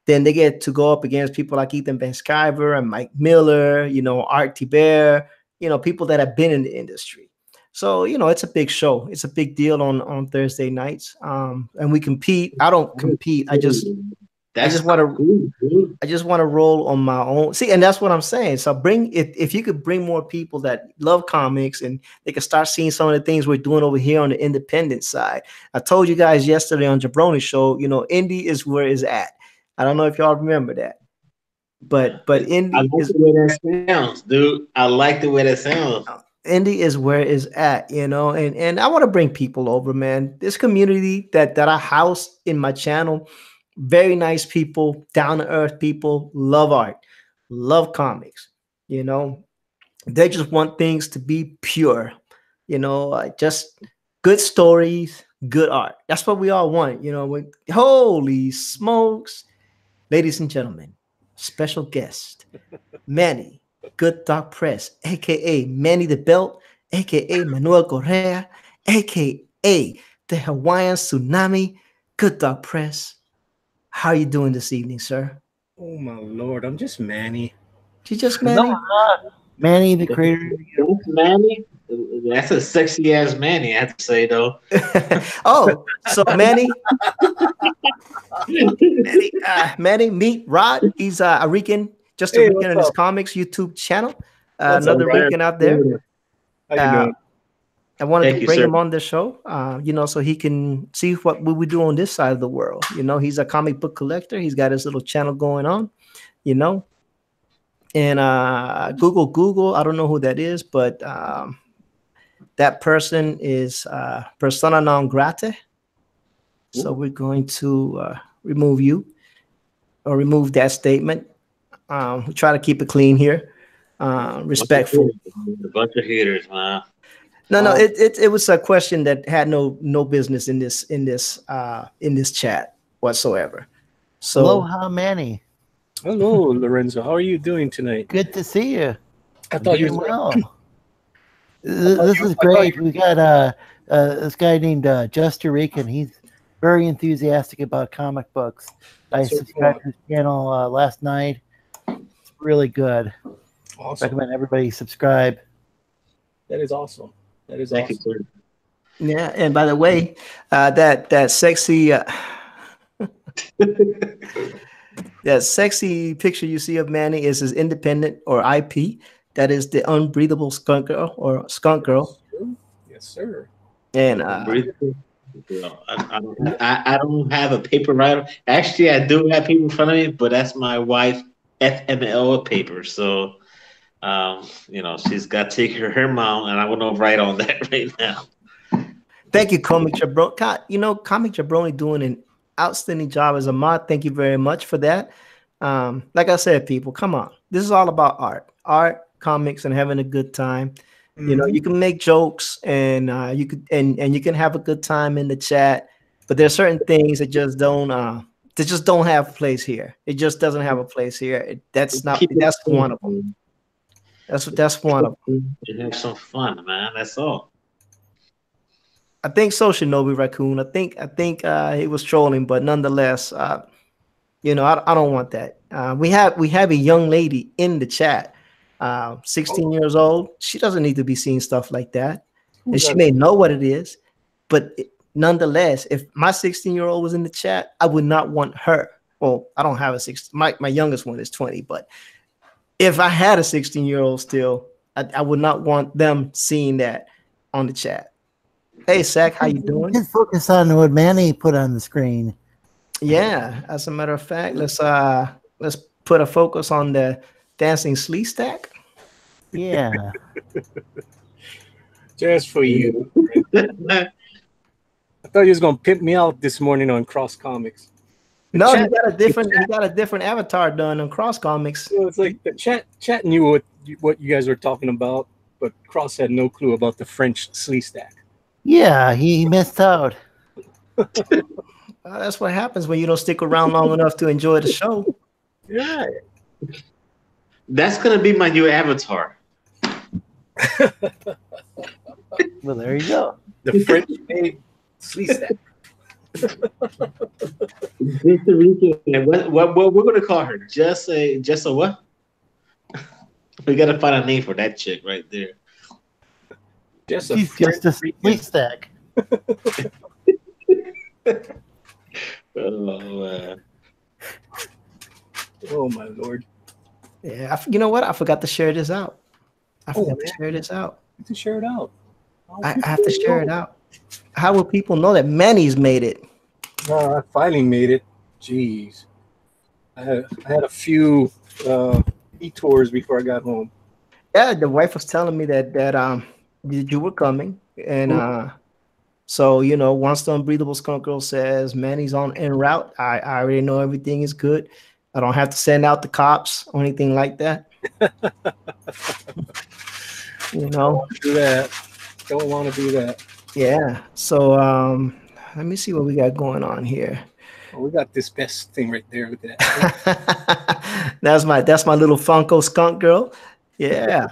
then they get to go up against people like Ethan Van Sciver and Mike Miller, Art Tiber, people that have been in the industry. So, it's a big show. It's a big deal on Thursday nights. And we compete. I don't compete. I just want to roll on my own. See, and that's what I'm saying. So if you could bring more people that love comics, and they can start seeing some of the things we're doing over here on the independent side. I told you guys yesterday on Jabroni's show, indie is where it's at. I don't know if y'all remember that. But indie I like the way that sounds, dude. I like the way that sounds. Indie is where it's at, and I want to bring people over, man. This community that I house in my channel, Very nice people, down to earth people, love art, love comics. You know, they just want things to be pure. Just good stories, good art. That's what we all want. Holy smokes, ladies and gentlemen, special guest Manny, Good Dog Press, aka Manny the Belt, aka Manuel Correa, aka the Hawaiian Tsunami. Good Dog Press. How are you doing this evening, sir? Oh my lord, I'm just Manny. You just No, Manny? Manny, the creator. That's Manny. That's a sexy ass Manny, I have to say though. Oh, so Manny, meet Rod. He's a Rican, just a Hey, Rican what's in his up? comics YouTube channel. What's up, Another Ryan? Rican out there. How you Uh, doing? I wanted Thank to you, bring sir. him on the show, so he can see what we do on this side of the world. He's a comic book collector. He's got his little channel going on, you know. And Google. I don't know who that is, but that person is persona non grata. So we're going to remove you or remove that statement. We try to keep it clean here, respectful. A bunch of haters, man. No, Oh. it was a question that had no business in this chat whatsoever. So Aloha, Manny. Hello, Lorenzo. How are you doing tonight? Good to see you. I thought you Doing was well. This is great. We got this guy named Juster Rican. He's very enthusiastic about comic books. I So subscribed fun. to his channel last night. It's really good. Awesome. Recommend everybody subscribe. That is awesome. That is Thank you, awesome. sir. yeah, and by the way, that sexy that sexy picture you see of Manny is his independent or IP. That is the Unbreathable Skunk Girl or Skunk Girl. Yes, sir. And Well, I don't have a paper right. Actually, I do have paper in front of me, but that's my wife FML paper. So, she's got to take her mom, and I want to write on that right now. thank you, Comic Jabroni. Comic Jabroni doing an outstanding job as a mod. Thank you very much for that. Like I said, people, come on. This is all about art, comics, and having a good time. You can make jokes and you could and you can have a good time in the chat, but there's certain things that just don't have a place here. It just doesn't have a place here. That's one of them. That's one of them. And have some fun, man. That's all. I think so, Shinobi Raccoon. I think he was trolling, but nonetheless, I don't want that. We have a young lady in the chat, 16 years old. She doesn't need to be seeing stuff like that, and she may know what it is, but nonetheless, if my 16-year-old was in the chat, I would not want her. Well, I don't have a 16. My youngest one is 20, but if I had a 16-year-old still, I would not want them seeing that on the chat. Hey, Zach, how you doing? Just focus on what Manny put on the screen. Yeah, as a matter of fact, let's put a focus on the dancing slee stack. Yeah. Just for you. I thought you was gonna pimp me out this morning on Cross Comics. No, he got a different avatar done on Cross Comics. So it's like the chat knew what you guys were talking about, but Cross had no clue about the French slee stack. Yeah, he missed out. That's what happens when you don't stick around long enough to enjoy the show. Yeah. That's gonna be my new avatar. Well, there you go. The French made slee stack. What we're gonna call her? Just a what? We gotta find a name for that chick right there. Just a She's just a French slee stack. Oh my lord. Yeah, you know what? I forgot to share this out. I forgot to man. share this out. You have to share it out. I have to share it out. How will people know that Manny's made it? I finally made it. Jeez. I had a few detours before I got home. Yeah, the wife was telling me that you were coming, and So, you know, once the Unbreathable Skunk Girl says Manny's on en route, I already know everything is good. I don't have to send out the cops or anything like that. You know? Do that. Don't want to do that. Yeah. So let me see what we got going on here. Well, we got this best thing right there. Look at that. that's my little Funko Skunk Girl. Yeah.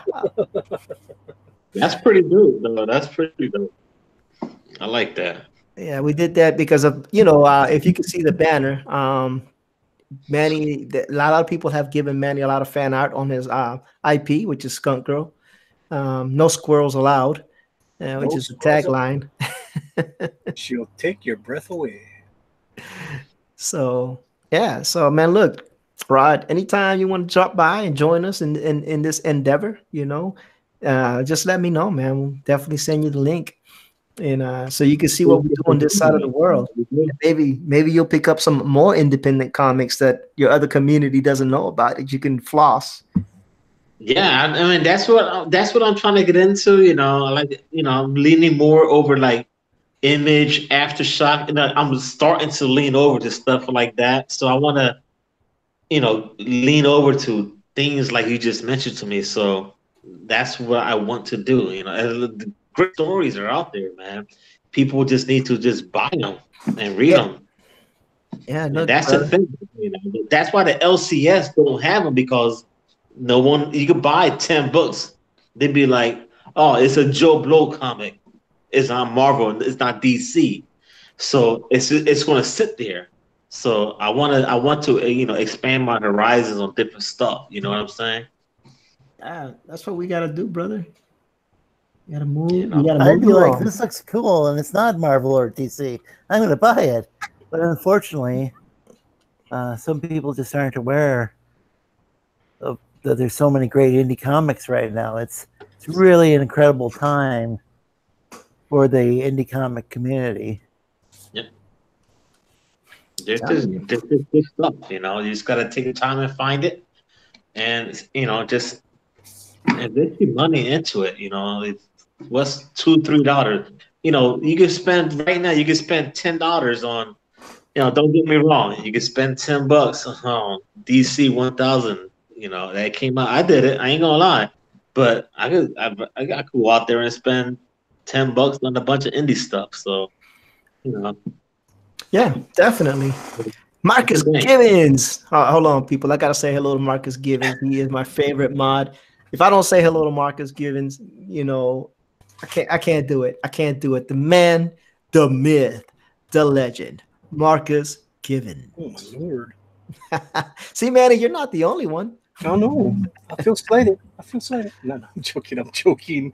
That's pretty dope, though. That's pretty dope. I like that. Yeah, we did that because of, you know, if you can see the banner, Manny, a lot of people have given Manny a lot of fan art on his IP, which is Skunk Girl. No squirrels allowed, which is the tagline. She'll take your breath away. So, yeah. So, man, look, Rod, anytime you want to drop by and join us in this endeavor, you know, just let me know, man. We'll definitely send you the link. And so you can see what we do on this side of the world. Maybe you'll pick up some more independent comics that your other community doesn't know about that you can floss. Yeah, I mean that's what I'm trying to get into. You know, I like, you know, I'm leaning more over like Image, Aftershock, and I'm starting to lean over to stuff like that. So I want to, you know, lean over to things like you just mentioned to me. So that's what I want to do. You know, and the great stories are out there, man. People just need to just buy them and read them. Yeah, no, that's the thing. You know, that's why the LCS don't have them, because no one, you could buy 10 books. They'd be like, oh, it's a Joe Blow comic. It's not Marvel. It's not DC. So it's going to sit there. So I want to you know, expand my horizons on different stuff. You know what I'm saying? That's what we got to do, brother. You got to move. You know, you got to I'd move be like, along. this looks cool, and it's not Marvel or DC. I'm going to buy it. But unfortunately, some people just aren't aware of that there's so many great indie comics right now. It's really an incredible time for the indie comic community. Yep. This is good stuff, you know. You just gotta take the time and find it, and you know, just invest your money into it. You know, it's what's $2-3. You know, you can spend right now. You can spend $10 on. You know, don't get me wrong. You can spend $10 on DC 1000. You know, that came out. I did it. I ain't gonna lie, but I could go out there and spend $10 on a bunch of indie stuff. So, you know. Yeah, definitely. Marcus Givens. Hold on, people. I gotta say hello to Marcus Givens. He is my favorite mod. If I don't say hello to Marcus Givens, you know, I can't do it. I can't do it. The man, the myth, the legend, Marcus Givens. Oh my lord. See, Manny, you're not the only one. Oh no. I feel slighted. No, I'm joking.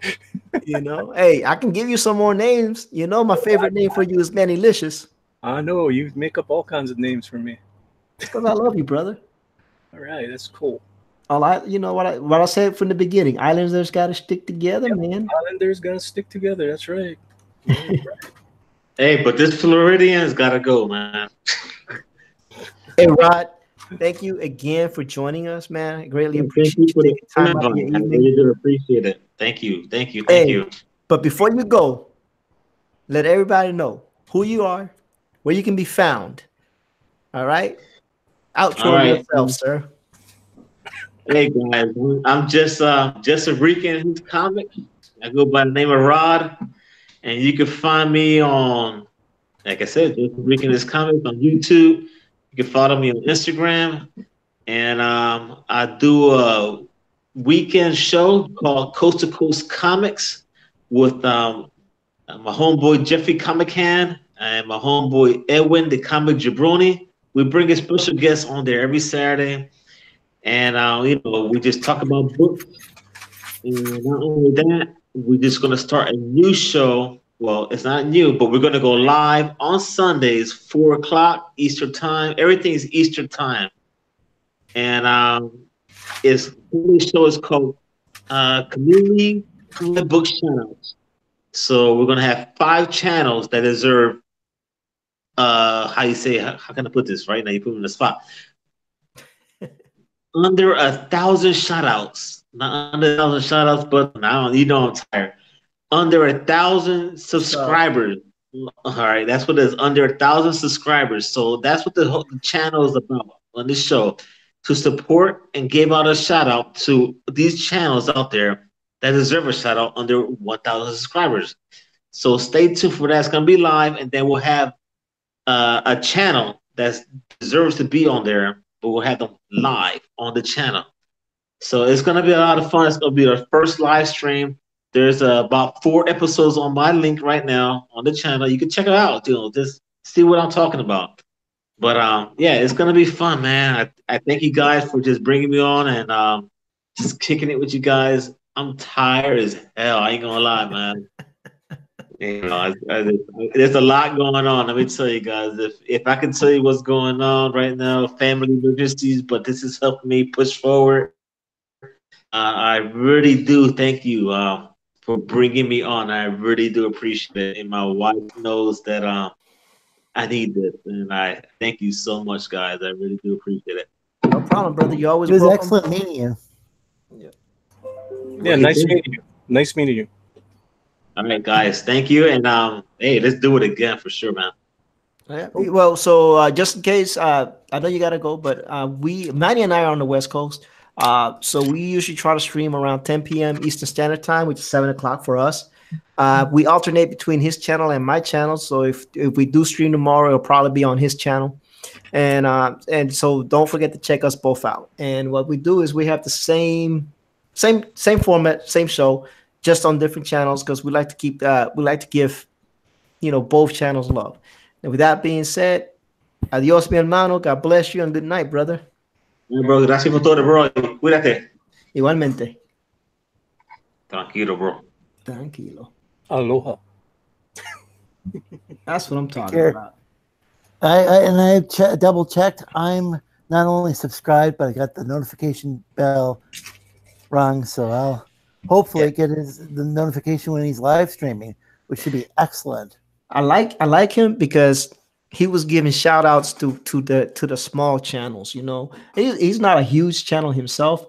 You know, hey, I can give you some more names. You know, my favorite name for you is Mannylicious. I know, you make up all kinds of names for me. Because I love you, brother. All right, that's cool. You know what I said from the beginning. Islanders got to stick together, man. Islanders got to stick together. That's right. Hey, but this Floridian's got to go, man. Hey, Rod, thank you again for joining us, man. I greatly appreciate you taking time out of your evening. I really do appreciate it. Thank you. But before you go, let everybody know who you are, where you can be found. All right? Outro yourself, sir. Hey guys, I'm just a Rican comic. I go by the name of Rod, and you can find me on, like I said, just Rican Comics on YouTube. You can follow me on Instagram, and I do a weekend show called Coast to Coast Comics with my homeboy Jeffrey Comic Hand and my homeboy Edwin the Comic Jabroni. We bring a special guest on there every Saturday. And, you know, we just talk about books. And not only that, we're just going to start a new show. Well, it's not new, but we're going to go live on Sundays, 4 o'clock Eastern time. Everything's Eastern time. And the show is called Community Comic Book Shoutouts. So we're going to have 5 channels that deserve, how can I put this right now? You put me in the spot. Under 1,000 shoutouts, not under 1,000 shoutouts, but now you know I'm tired. Under 1,000 subscribers All right, that's what it is. Under 1,000 subscribers. So that's what the channel is about on this show, to support and give out a shout out to these channels out there that deserve a shout out under 1,000 subscribers. So stay tuned for that. It's gonna be live, and then we'll have a channel that deserves to be on there, but we'll have them live on the channel. So it's gonna be a lot of fun. It's gonna be our first live stream. There's about 4 episodes on my link right now on the channel. You can check it out. Just see what I'm talking about. But yeah, it's gonna be fun, man. I thank you guys for just bringing me on and just kicking it with you guys. I'm tired as hell. I ain't gonna lie, man. There's a lot going on. Let me tell you guys. If I can tell you what's going on right now, family emergencies, but this is helping me push forward. I really do thank you for bringing me on. I really do appreciate it, and my wife knows that I need this, and I thank you so much, guys. I really do appreciate it. No problem, brother. You always. It was welcome. excellent meeting you. Yeah, nice meeting you. Nice meeting you. All right, guys. Thank you, and hey, let's do it again for sure, man. Yeah. Well, so just in case, I know you gotta go, but Manny and I are on the West Coast. So we usually try to stream around 10 p.m. Eastern Standard Time, which is 7 o'clock for us. We alternate between his channel and my channel. So if we do stream tomorrow, it'll probably be on his channel. And so don't forget to check us both out. And what we do is we have the same format, same show, just on different channels, because we like to give both channels love. And with that being said, adios, mi hermano. God bless you and good night, brother. Bro, gracias por todo, bro. Cuídate. Igualmente. Tranquilo, bro. Tranquilo. Aloha. That's what I'm talking about. I double checked. I'm not only subscribed, but I got the notification bell rung, so I'll hopefully get the notification when he's live streaming, which should be excellent. I like him because he was giving shout outs to the small channels. He's not a huge channel himself,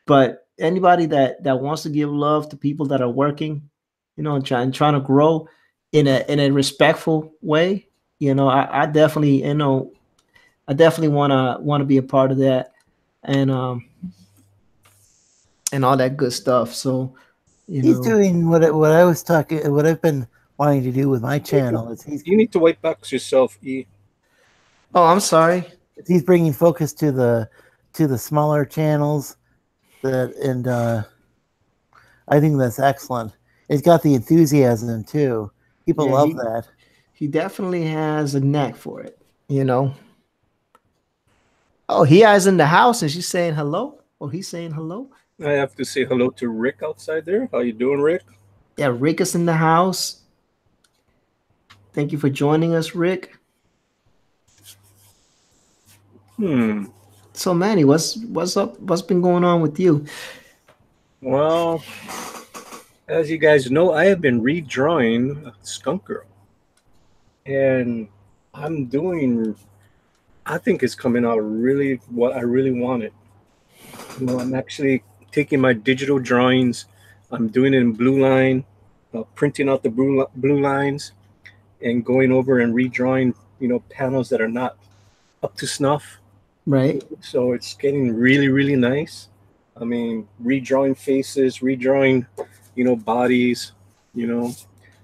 but anybody that wants to give love to people that are working, and trying to grow in a respectful way, I definitely want to be a part of that, and all that good stuff. So he's doing what I've been wanting to do with my channel. Is you need to white box yourself, E. Oh, I'm sorry. He's bringing focus to the smaller channels, and I think that's excellent. It's got the enthusiasm too. People love that. He definitely has a knack for it. Oh, Hia's in the house, and she's saying hello. Oh, he's saying hello. I have to say hello to Rick outside there. How you doing, Rick? Yeah, Rick is in the house. Thank you for joining us, Rick. So, Manny, what's up? What's been going on with you? Well, as you guys know, I have been redrawing Skunk Girl, and I think it's coming out really what I really wanted. I'm actually taking my digital drawings. I'm doing it in blue line, printing out the blue lines, and going over and redrawing, panels that are not up to snuff. Right. So it's getting really, really nice. I mean, redrawing faces, redrawing, bodies,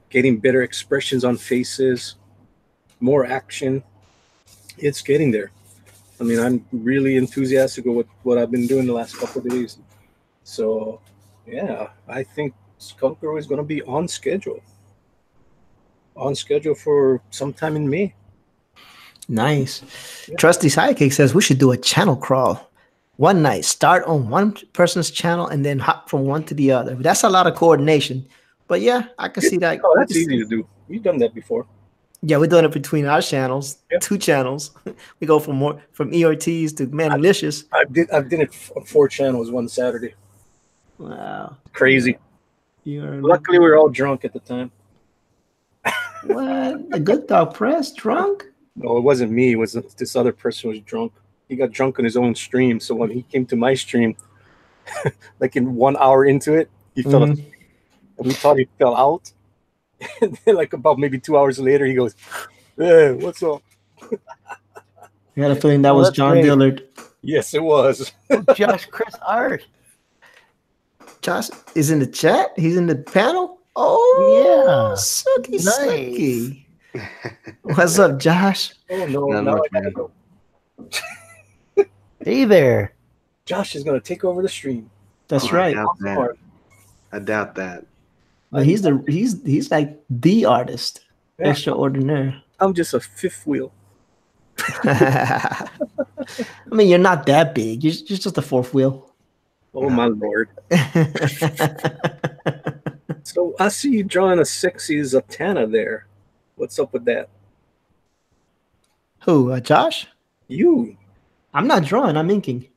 getting better expressions on faces, more action. It's getting there. I mean, I'm really enthusiastic with what I've been doing the last couple of days. So, yeah, I think Skunk Girl is going to be on schedule. On schedule for sometime in May. Nice. Yeah. Trusty Sidekick says we should do a channel crawl. One night, start on one person's channel and then hop from one to the other. That's a lot of coordination. But yeah, I can see that. Oh, that's easy to do. We've done that before. Yeah, we're doing it between our channels, 2 channels. We go from E Ortiz to Manalicious. I've done it on 4 channels one Saturday. Wow. Crazy. Luckily, we were all drunk at the time. What? The Good Dog Press drunk? No, it wasn't me. It was this other person was drunk. He got drunk on his own stream. So when he came to my stream, like in 1 hour into it, he fell asleep. And we thought he fell out. And then, like about maybe 2 hours later, he goes, "Hey, what's up?" I got a feeling that Oh, was that's John great. Dillard. Yes, it was. Oh, Josh Chris Art. Josh is in the chat. He's in the panel. Oh, Yeah. sucky, Nice. sucky. What's up, Josh? Oh no! Not Now much, I gotta man. go. Hey there. Josh is gonna take over the stream. That's Oh, right. I doubt that. But he's like the artist, Yeah. extraordinaire. I'm just a fifth wheel. I mean, you're not that big. You're just a fourth wheel. Oh my lord! So I see you drawing a sexy Zatanna there. What's up with that? Who? Josh? You? I'm not drawing. I'm inking.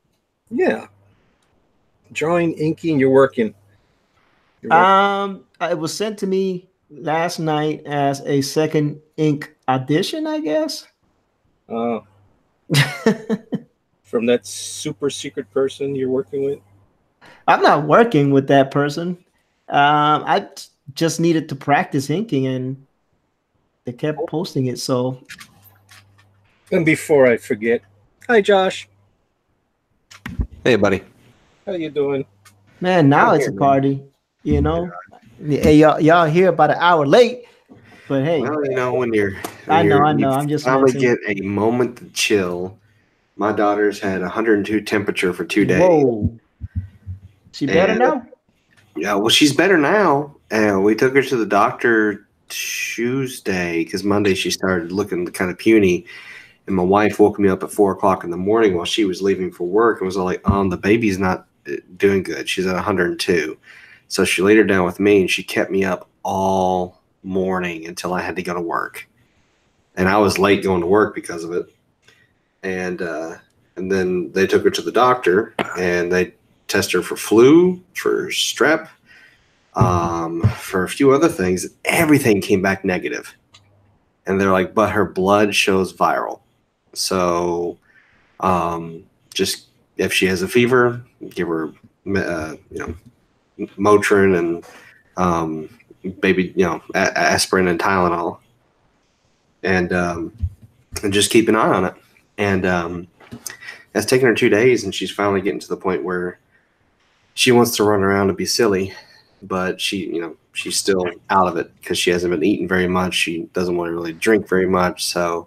Yeah. Drawing, inking. You're working. You're working. It was sent to me last night as a second ink audition, I guess. From that super secret person you're working with. I'm not working with that person. I just needed to practice inking, and they kept posting it. So, And before I forget, hi Josh. Hey, buddy. How you doing? man, now I'm it's here, a man. party. You know, hey, y'all here about an hour late, but hey, Well, you know, when you're, I know. you I'm just finally messing. get a moment to chill. My daughter's had 102 temperature for 2 days. Whoa, she better And- now. Yeah, well, she's better now. And we took her to the doctor Tuesday because Monday she started looking kind of puny. And my wife woke me up at 4 o'clock in the morning while she was leaving for work and was all like, the baby's not doing good. She's at 102. So she laid her down with me and she kept me up all morning until I had to go to work. And I was late going to work because of it. And then they took her to the doctor and they tested her for flu, for strep, for a few other things. Everything came back negative. And they're like, but her blood shows viral. So just if she has a fever, give her, Motrin and baby, aspirin and Tylenol. And just keep an eye on it. And it's taken her 2 days, and she's finally getting to the point where she wants to run around and be silly, but she's still out of it because she hasn't been eating very much. She doesn't want to really drink very much, so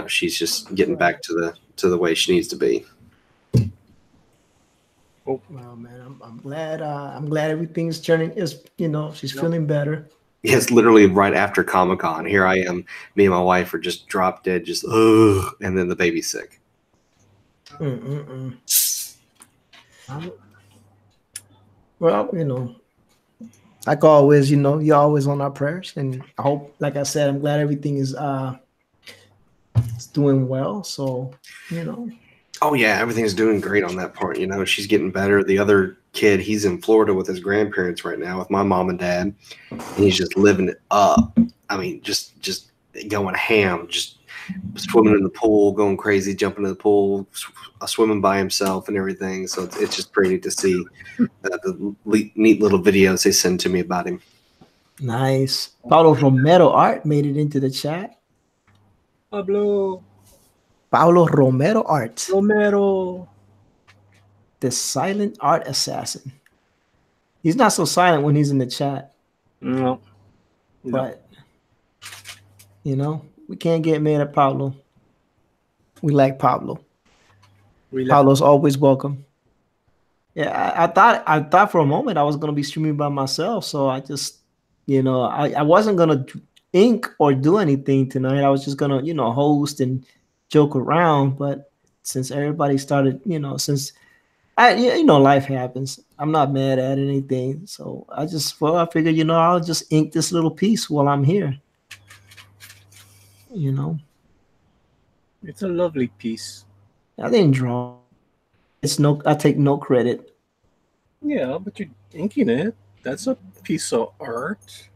she's just getting back to the way she needs to be. Well, man, I'm glad. I'm glad everything's turning. She's feeling better. It's literally right after Comic-Con. Here I am. Me and my wife are just drop dead, just ugh, and then the baby's sick. Well, like always, you're always on our prayers, and I hope, like I said, I'm glad everything is doing well. So, Oh yeah, everything's doing great on that part. She's getting better. The other kid, he's in Florida with his grandparents right now, with my mom and dad, and he's just living it up. I mean, just going ham, just swimming in the pool, going crazy, jumping in the pool, swimming by himself and everything. So it's just pretty neat to see the neat little videos they send to me about him. Nice. Paulo Romero Art made it into the chat. Pablo Paulo Romero Art, Romero. the silent art assassin. He's not so silent when he's in the chat, No. but we can't get mad at Pablo. We like Pablo. Pablo's always welcome. Yeah, I thought for a moment I was gonna be streaming by myself, so I just, I wasn't gonna ink or do anything tonight. I was just gonna, host and joke around. But since everybody started, since life happens, I'm not mad at anything. So I figured, I'll just ink this little piece while I'm here. It's a lovely piece. I didn't draw. I take no credit. Yeah, but you're inking it. That's a piece of art.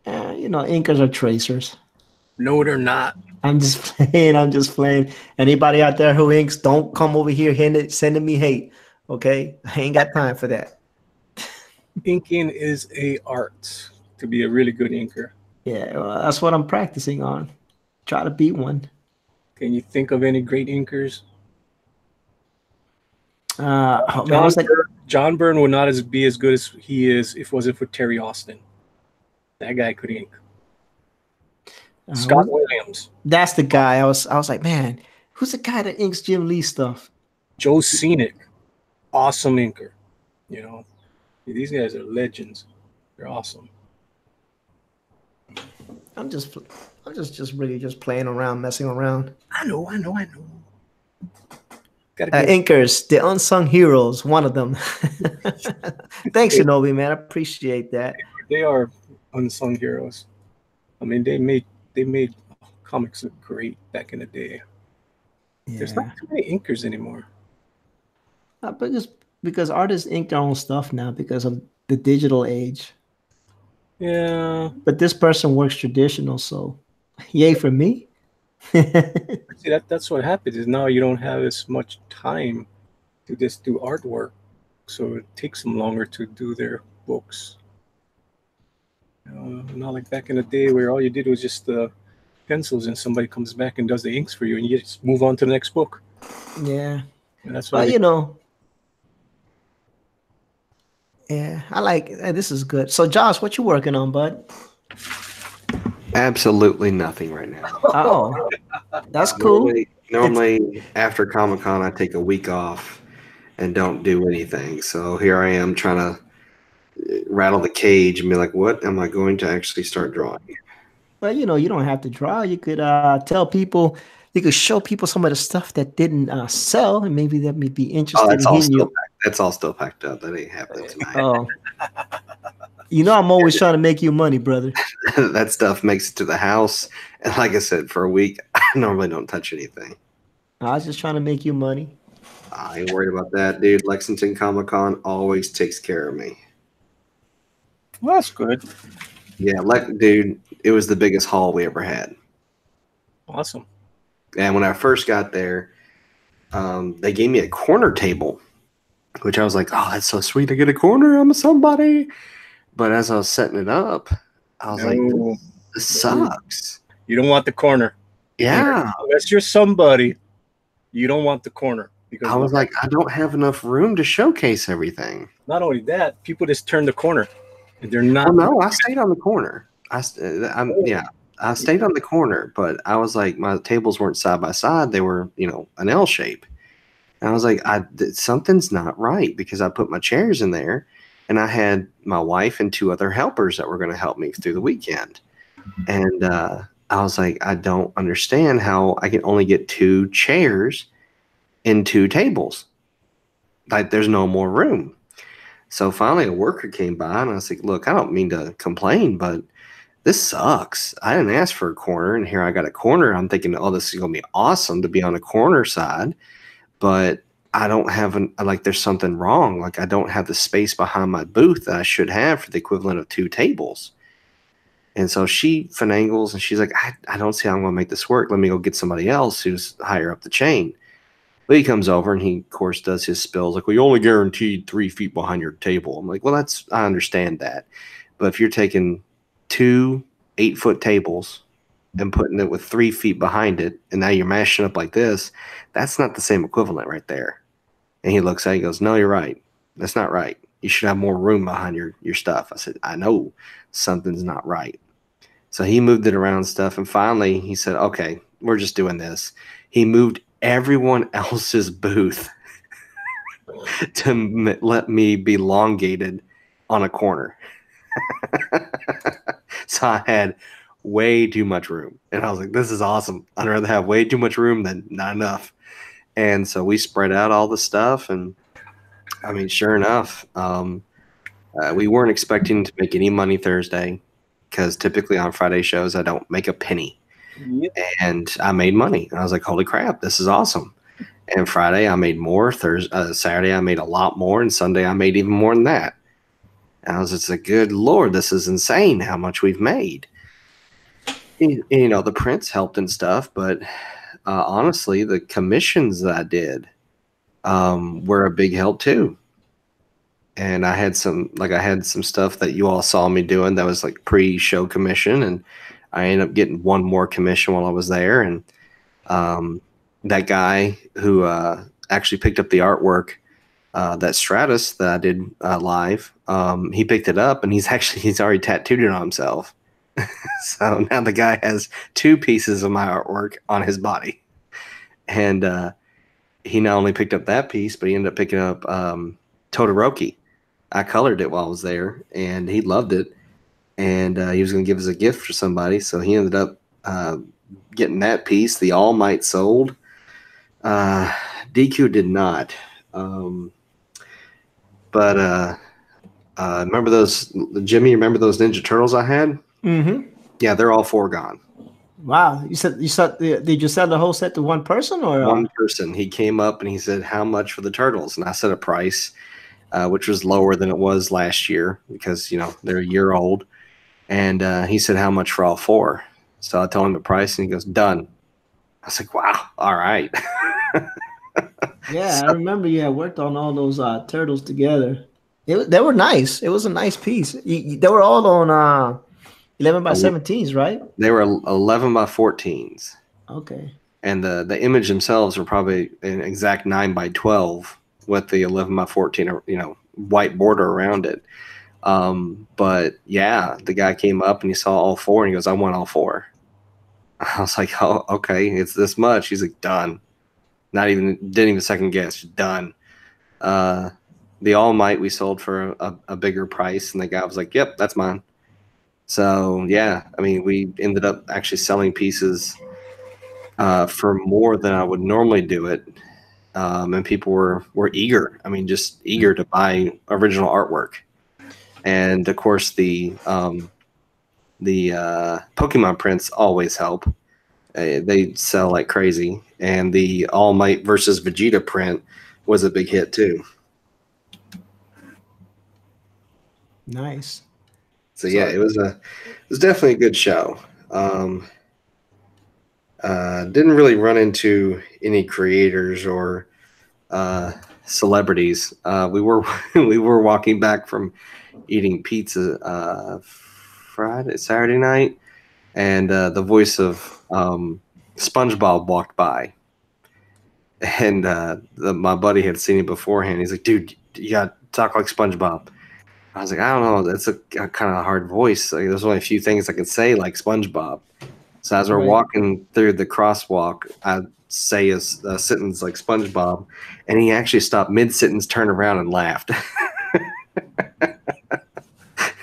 Inkers are tracers. No, they're not. I'm just playing. Anybody out there who inks, don't come over here sending me hate. Okay? I ain't got time for that. Inking is a art. to be a really good inker. Yeah, well, that's what I'm practicing on. Try to beat one. Can you think of any great inkers? Oh man, what's that? John Byrne would not be as good as he is if it wasn't for Terry Austin. That guy could ink. Scott Williams. That's the guy. I was like, man, who's the guy that inks Jim Lee stuff? Joe Scenic, awesome inker. You know, these guys are legends. They're awesome. I'm just really just playing around, messing around. I know. Inkers, the unsung heroes, one of them. Thanks, Shinobi, man. I appreciate that. They are unsung heroes. I mean, they made comics look great back in the day. Yeah. There's not too many inkers anymore. But just because artists ink their own stuff now because of the digital age. Yeah. But this person works traditional, so yay for me. See, that's what happens is now you don't have as much time to just do artwork, so it takes them longer to do their books. Not like back in the day where all you did was just pencils and somebody comes back and does the inks for you and you just move on to the next book. Yeah. And that's why yeah, I like this is good. So Josh, what you working on, bud? Absolutely nothing right now. Oh, that's cool. Normally after Comic-Con, I take a week off and don't do anything. So here I am trying to rattle the cage and be like, what am I going to actually start drawing? Well, you don't have to draw. You could tell people, you could show people some of the stuff that didn't sell, and maybe that may be interested in hearing you. That's all still packed up. That ain't happening tonight. Oh. I'm always trying to make you money, brother. That stuff makes it to the house. And like I said, for a week, I normally don't touch anything. I was just trying to make you money. I ain't worried about that, dude. Lexington Comic-Con always takes care of me. Well, that's good. Yeah, dude, it was the biggest haul we ever had. Awesome. And when I first got there, they gave me a corner table, which I was like, oh, that's so sweet. I get a corner. I'm a somebody. But as I was setting it up, I was like, this sucks. You don't want the corner. Yeah. Unless you're somebody, you don't want the corner. Because I was like, I don't have enough room to showcase everything. Not only that, people just turn the corner. And they're not. Well, no, I stayed on the corner. I stayed on the corner, but I was like, my tables weren't side by side. They were, an L shape. And I was like, something's not right because I put my chairs in there and I had my wife and 2 other helpers that were going to help me through the weekend. And I was like, I don't understand how I can only get 2 chairs and 2 tables. Like there's no more room. So finally a worker came by and I was like, look, I don't mean to complain, but this sucks. I didn't ask for a corner and here I got a corner. I'm thinking, oh, this is going to be awesome to be on a corner side. But I don't have there's something wrong. Like I don't have the space behind my booth that I should have for the equivalent of 2 tables. And so she finagles and she's like, I don't see how I'm going to make this work. Let me go get somebody else who's higher up the chain. Well, he comes over and he, of course, does his spills. Like, well, you're only guaranteed 3 feet behind your table. I'm like, well, I understand that. But if you're taking 2 8-foot tables and putting it with 3 feet behind it, and now you're mashing up like this, that's not the same equivalent right there. And he looks at it, he goes, no, you're right. That's not right. You should have more room behind your stuff. I said, I know something's not right. So he moved it around and stuff. And finally he said, okay, we're just doing this. He moved everyone else's booth to let me be elongated on a corner. So I had way too much room. And I was like, this is awesome. I'd rather have way too much room than not enough. And so we spread out all the stuff. And I mean, sure enough, we weren't expecting to make any money Thursday because typically on Friday shows, I don't make a penny. Yep. And I made money. And I was like, holy crap, this is awesome. And Friday I made more. Saturday I made a lot more. And Sunday I made even more than that. And I was just like, good Lord, this is insane how much we've made. The prints helped and stuff, but honestly, the commissions that I did were a big help too. and I had some stuff that you all saw me doing that was like pre-show commission, and I ended up getting one more commission while I was there, and that guy who actually picked up the artwork, that Stratus that I did live, he picked it up, and he's already tattooed it on himself. So now the guy has 2 pieces of my artwork on his body, and he not only picked up that piece, but he ended up picking up Todoroki. I colored it while I was there, and he loved it, and he was going to give us a gift for somebody, so he ended up getting that piece. The All Might sold. DQ did not. But remember those, Jimmy? Remember those Ninja Turtles I had? Mm-hmm. Yeah, they're all 4 gone. Wow. You said did you sell the whole set to one person or one person? He came up and he said, "How much for the turtles?" And I said a price, which was lower than it was last year because they're a year old. And he said, "How much for all 4?" So I told him the price, and he goes, "Done." I was like, "Wow, all right." Yeah, I remember you had worked on all those turtles together. They were nice. It was a nice piece. They were all on 11 by 17s, right? They were 11 by 14s. Okay. And the image themselves were probably an exact 9 by 12 with the 11 by 14, white border around it. But yeah, the guy came up and he saw all 4 and he goes, "I want all 4." I was like, "Oh, okay, it's this much." He's like, "Done." Didn't even second guess, done. The All Might we sold for a bigger price, and the guy was like, "Yep, that's mine." So yeah, I mean, we ended up actually selling pieces for more than I would normally do it, and people were eager. I mean, just eager to buy original artwork. And of course, the Pokemon prints always help. They sell like crazy, and the All Might versus Vegeta print was a big hit too. Nice. So yeah, it was definitely a good show. Didn't really run into any creators or celebrities. We were walking back from eating pizza Saturday night, and the voice of SpongeBob walked by, and my buddy had seen him beforehand. He's like, "Dude, you got to talk like SpongeBob." I was like, "I don't know. That's a kind of hard voice. Like, there's only a few things I could say like SpongeBob." So as we're walking through the crosswalk, I say a sentence like SpongeBob, and he actually stopped mid-sentence, turned around, and laughed.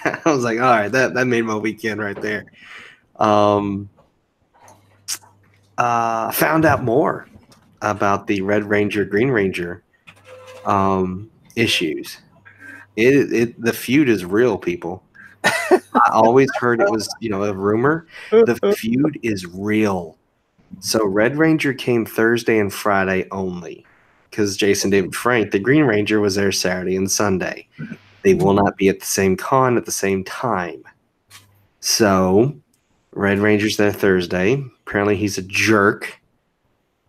I was like, "All right, that made my weekend right there." Found out more about the Red Ranger, Green Ranger issues. The feud is real, people. I always heard it was, a rumor. The feud is real. So Red Ranger came Thursday and Friday only because Jason David Frank, the Green Ranger, was there Saturday and Sunday. They will not be at the same con at the same time. So Red Ranger's there Thursday. Apparently he's a jerk.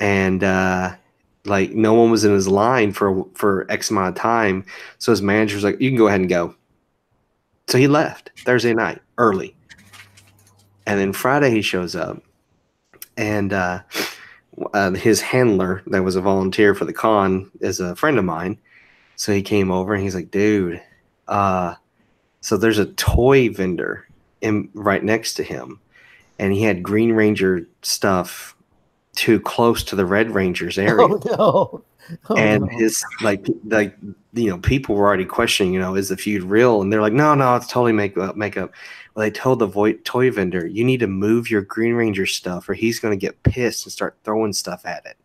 And no one was in his line for X amount of time. So his manager was like, "You can go ahead and go." So he left Thursday night early. And then Friday he shows up. And his handler that was a volunteer for the con is a friend of mine. So he came over and he's like, "Dude, so there's a toy vendor right next to him. And he had Green Ranger stuff too close to the Red Ranger's area." Oh no! Oh, and no. his people were already questioning, is the feud real? And they're like, no, it's totally makeup. Well, they told the toy vendor, "You need to move your Green Ranger stuff, or he's going to get pissed and start throwing stuff at it."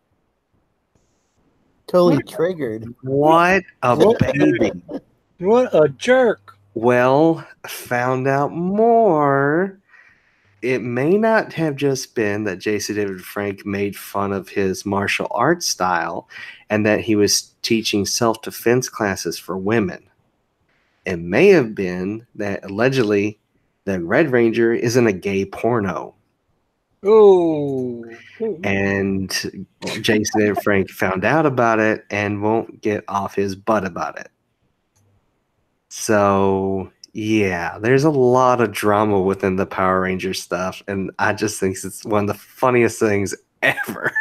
Totally triggered. What a baby! What a jerk! Well, found out more. It may not have just been that J.C. David Frank made fun of his martial arts style and that he was teaching self-defense classes for women. It may have been that allegedly the Red Ranger is in a gay porno. Oh. And J.C. David Frank found out about it and won't get off his butt about it. So yeah, there's a lot of drama within the Power Ranger stuff, and I just think it's one of the funniest things ever.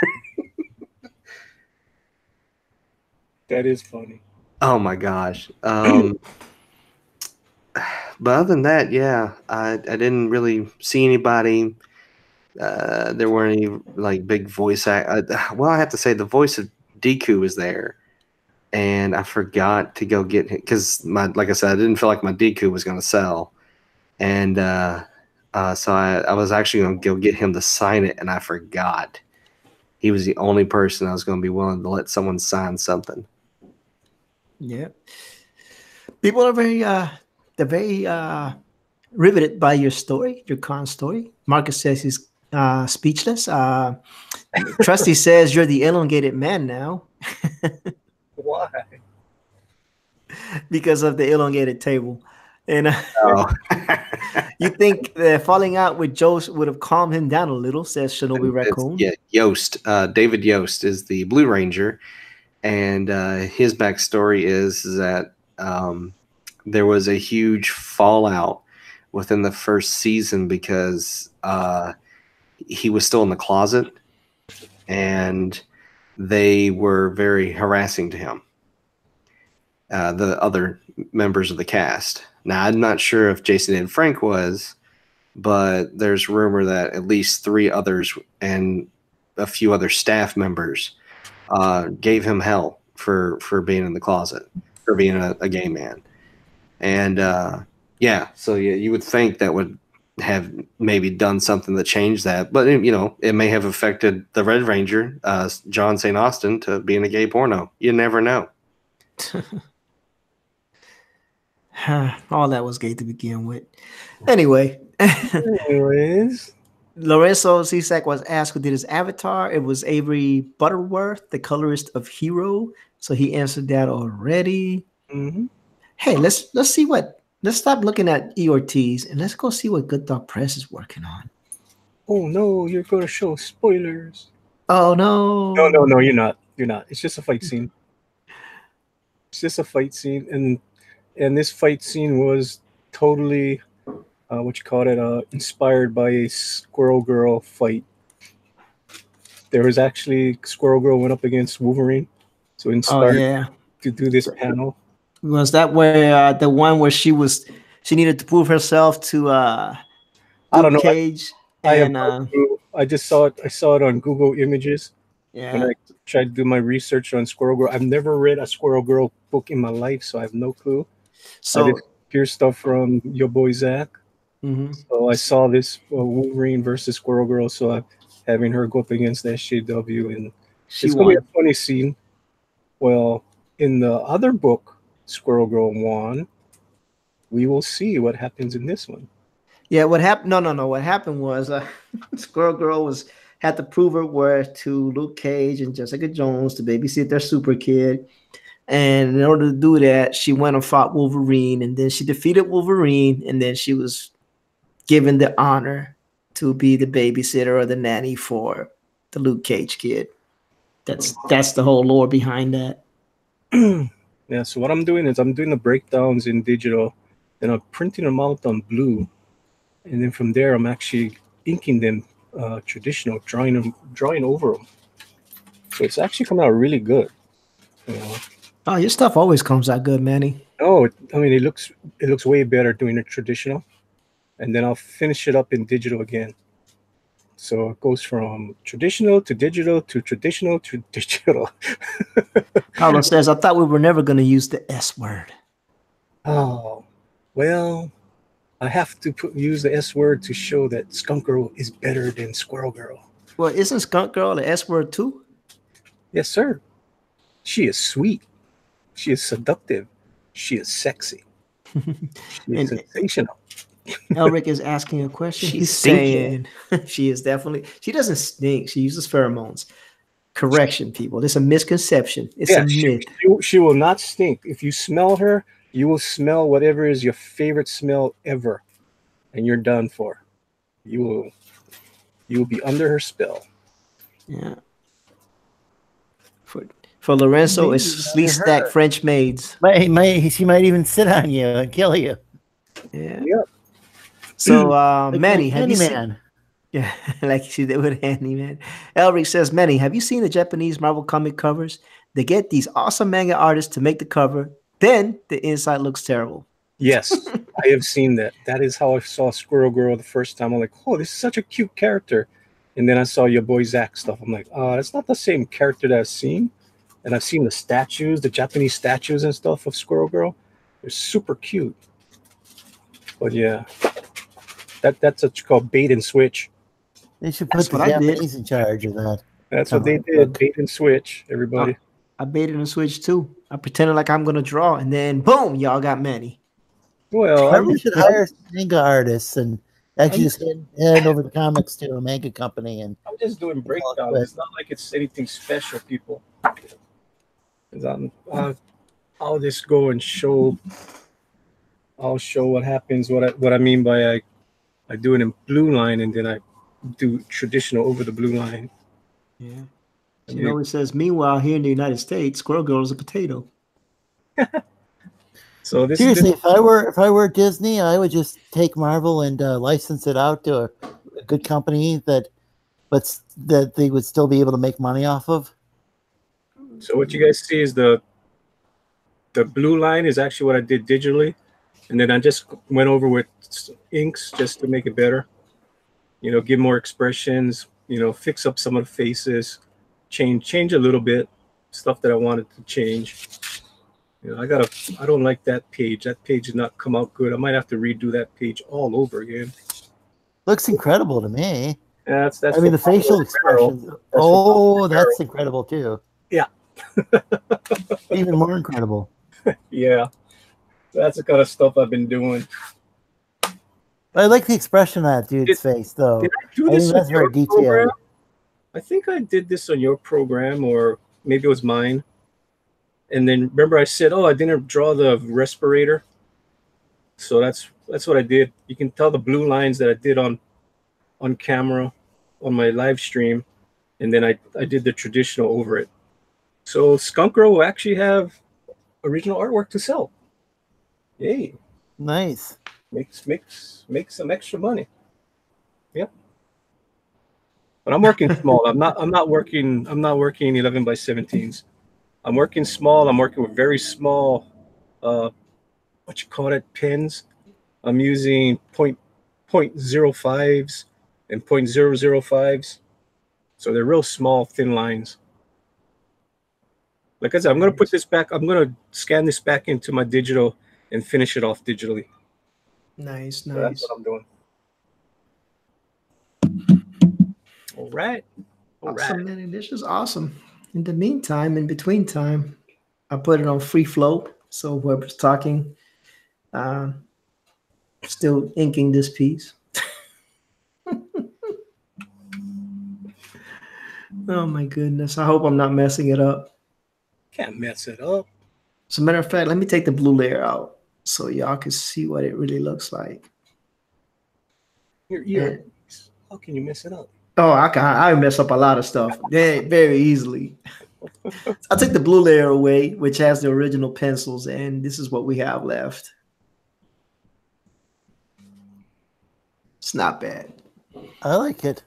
That is funny. Oh my gosh. But other than that, yeah, I didn't really see anybody. There weren't any like big voice act. Well, I have to say the voice of Deku was there, and I forgot to go get him because like I said, I didn't feel like my Deku was going to sell, and so I was actually going to go get him to sign it, and I forgot. He was the only person I was going to be willing to let someone sign something. Yeah. People are they're very riveted by your story, your con story. Marcus says he's speechless. Trusty says you're the elongated man now Why? because of the elongated table. And Oh. you think the falling out with Joe would have calmed him down a little, says Shinobi Raccoon. Yeah, Yost. David Yost is the Blue Ranger, and his backstory is that there was a huge fallout within the first season because he was still in the closet, and they were very harassing to him, the other members of the cast. Now, I'm not sure if Jason and Frank was, but there's rumor that at least 3 others and a few other staff members gave him hell for being in the closet, for being a gay man. And yeah, so yeah, you would think that would have maybe done something to change that, but you know, it may have affected the Red Ranger, John St. Austin, to being a gay porno. You never know. All that was gay to begin with. Anyway. Anyways, Lorenzo Cisak was asked who did his avatar. It was Avery Butterworth, the colorist of Hero. So he answered that already. mm-hmm. Hey, let's see what. Let's stop looking at E. Ortiz and let's go see what Good Dog Press is working on. Oh no, you're going to show spoilers. Oh no. No, you're not. You're not. It's just a fight scene. It's just a fight scene, and this fight scene was totally inspired by a Squirrel Girl fight. There was actually Squirrel Girl went up against Wolverine, so inspired to do this panel. Was that where the one where she needed to prove herself to I don't know. Cage? I just saw it. I saw it on Google Images. Yeah. When I tried to do my research on Squirrel Girl, I've never read a Squirrel Girl book in my life, so I have no clue. So I did hear stuff from your boy Zach. Mm-hmm. So I saw this Wolverine versus Squirrel Girl. So I'm having her go up against SJW, and it's going to be a funny scene. Well, in the other book, Squirrel Girl won. We will see what happens in this one. Yeah, what happened? No. What happened was Squirrel Girl had to prove her worth to Luke Cage and Jessica Jones to babysit their super kid. And in order to do that, she went and fought Wolverine, and then she defeated Wolverine, and then she was given the honor to be the babysitter or the nanny for the Luke Cage kid. That's the whole lore behind that. Yeah, so what I'm doing is I'm doing the breakdowns in digital, then I'm printing them out on blue, and then from there I'm actually inking them traditional, drawing over them. So it's actually coming out really good. You know? Oh, your stuff always comes out good, Manny. Oh, I mean, it looks way better doing it traditional, and then I'll finish it up in digital again. So it goes from traditional to digital to traditional to digital. Carlos says, I thought we were never going to use the S word. Oh, well, I have to use the S word to show that Skunk Girl is better than Squirrel Girl. Well, isn't Skunk Girl the S word too? Yes, sir. She is sweet. She is seductive. She is sexy. She is sensational. Elric is asking a question. She's He's saying she is definitely, she doesn't stink. She uses pheromones. Correction, people. It's a misconception. It's a myth. She will not stink. If you smell her, you will smell whatever is your favorite smell ever, and you're done for. You will be under her spell. Yeah. For Lorenzo, it's Maybe sleek under stack her. French maids. She might even sit on you and kill you. Yeah. Yep. So, Like Manny, have you seen? Candyman. Yeah, like she did with Handy, man. Elric says, Manny, have you seen the Japanese Marvel comic covers? They get these awesome manga artists to make the cover, then the inside looks terrible. Yes, I have seen that. That is how I saw Squirrel Girl the first time. I'm like, oh, this is such a cute character. And then I saw your boy Zach stuff. I'm like, oh, that's not the same character that I've seen. And I've seen the statues, the Japanese statues and stuff of Squirrel Girl. They're super cute. But yeah, that's what you call bait and switch. They should put That's the what I did. Japanese in charge of that. That's what they comic did. book. Bait and switch, everybody. I baited and switched too. I pretended like I'm gonna draw, and then boom, y'all got Manny. Well, Maybe we should hire manga artists and actually I'm- just hand over the comics to a manga company. And I'm just doing breakdowns. It's not like it's anything special, people. 'Cause I'll just go and show. I'll show what happens. What I mean by I do it in blue line and then I do traditional over the blue line. Yeah. I You know, it says, meanwhile, here in the United States, Squirrel Girl is a potato. So this seriously, is if I were Disney, I would just take Marvel and license it out to a good company that they would still be able to make money off of. so what you guys see is the blue line is actually what I did digitally, and then I just went over with inks just to make it better. You know, give more expressions. You know, fix up some of the faces, change a little bit stuff that I wanted to change. You know, I don't like that page. That page did not come out good. I might have to redo that page all over again. Looks incredible to me. That's I mean, the for facial Pablo Ferrero. expressions. for Oh, Pablo that's Ferrero. incredible too. Yeah. Even more incredible. Yeah. That's the kind of stuff I've been doing. I like the expression on that dude's face, though. Did I do I this think on that's very your detailed. program? I think I did this on your program, or maybe it was mine. And then remember I said, oh, I didn't draw the respirator. So that's what I did. You can tell the blue lines that I did on camera on my live stream, and then I did the traditional over it. So Skunk Girl will actually have original artwork to sell. Yay. Nice. Make some extra money. Yep. But I'm working small. I'm not working 11 by 17s. I'm working small. I'm working with very small what you call it, pens. I'm using 0.05s and 0.005s. So they're real small, thin lines. Like I said, I'm gonna put this back. I'm gonna scan this back into my digital and finish it off digitally. Nice, So that's nice. what I'm doing. All right. All right. Awesome, Manny. This is awesome. In the meantime, in between time, I put it on free flow. So whoever's talking, still inking this piece. Oh my goodness. I hope I'm not messing it up. Can't mess it up. As a matter of fact, let me take the blue layer out so y'all can see what it really looks like. Your ear. How can you mess it up? Oh, I mess up a lot of stuff very, very easily. I took the blue layer away, which has the original pencils, and this is what we have left. It's not bad. I like it.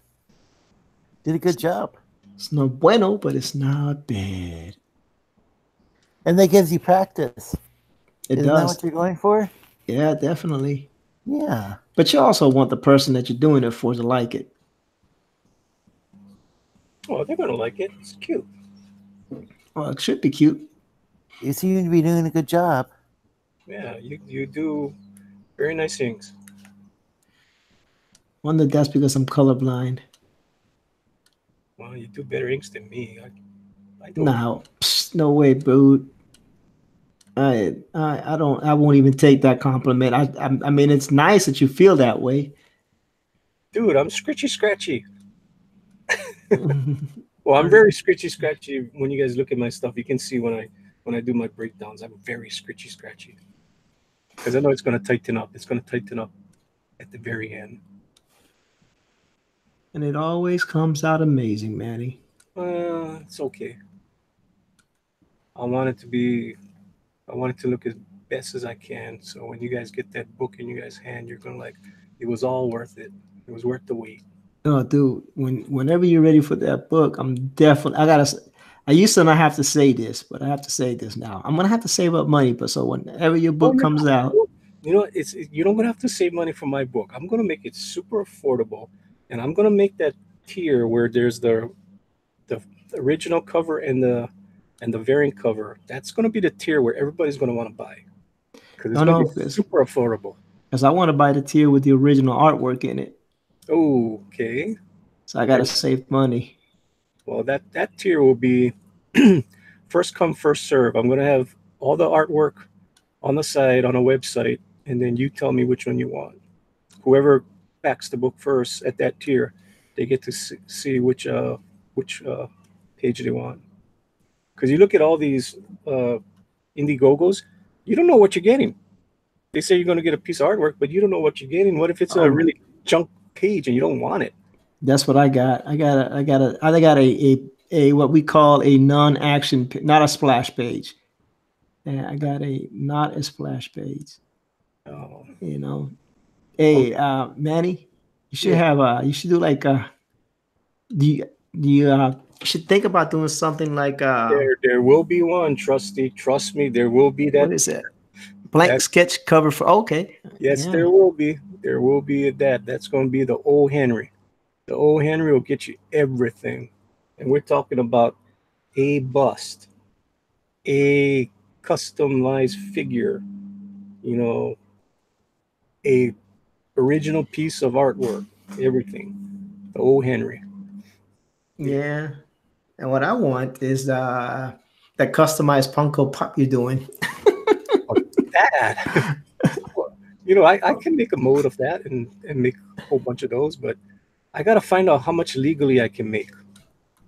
Did a good job. It's no bueno, but it's not bad. And that gives you practice. It Isn't that does. what you're going for? Yeah, definitely. Yeah. But you also want the person that you're doing it for to like it. Oh, they're gonna like it. It's cute. Well, it should be cute. You seem to be doing a good job. Yeah, you do very nice things. Wonder if that's because I'm colorblind. Well, you do better inks than me. I don't. No, no way, dude. I won't even take that compliment. I mean, it's nice that you feel that way. Dude, I'm scratchy. Well, I'm very scratchy. When you guys look at my stuff, you can see when I do my breakdowns, I'm very scratchy. Because I know it's going to tighten up. It's going to tighten up at the very end. And it always comes out amazing, Manny. It's okay. I want it to be, I want it to look as best as I can. So when you guys get that book in you guys' hand, you're gonna like, it was all worth it. It was worth the wait. Oh, dude, whenever you're ready for that book, I'm definitely. I used to not have to say this, but I have to say this now. I'm gonna have to save up money, but so whenever your Oh, book comes out, you don't gonna have to save money for my book. I'm gonna make it super affordable, and I'm gonna make that tier where there's the original cover and the variant cover. That's gonna be the tier where everybody's gonna want to buy because it's no, gonna no, be super affordable. because I want to buy the tier with the original artwork in it, Okay. so I gotta save money. Well, that tier will be first come first serve. I'm gonna have all the artwork on the side on a website, and then you tell me which one you want. Whoever backs the book first at that tier, they get to see which page they want. Because you look at all these Indiegogos, you don't know what you're getting. They say you're going to get a piece of artwork, but you don't know what you're getting. What if it's a really junk page and you don't want it? That's what I got. I got a what we call a non-action, not a splash page. Yeah, I got a not a splash page. Oh. You know, hey, Manny, you should have you should do like do you should think about doing something like There will be one, trust me, there will be that. what is it? Blank sketch cover for okay. Yes, Yeah. there will be. There will be that. That's going to be the old Henry. The old Henry will get you everything. And we're talking about a bust, a customized figure, you know, a original piece of artwork, everything. The old Henry. Yeah. And what I want is that customized Funko Pop you're doing. That. You know, I can make a mold of that and make a whole bunch of those, but I got to find out how much legally I can make.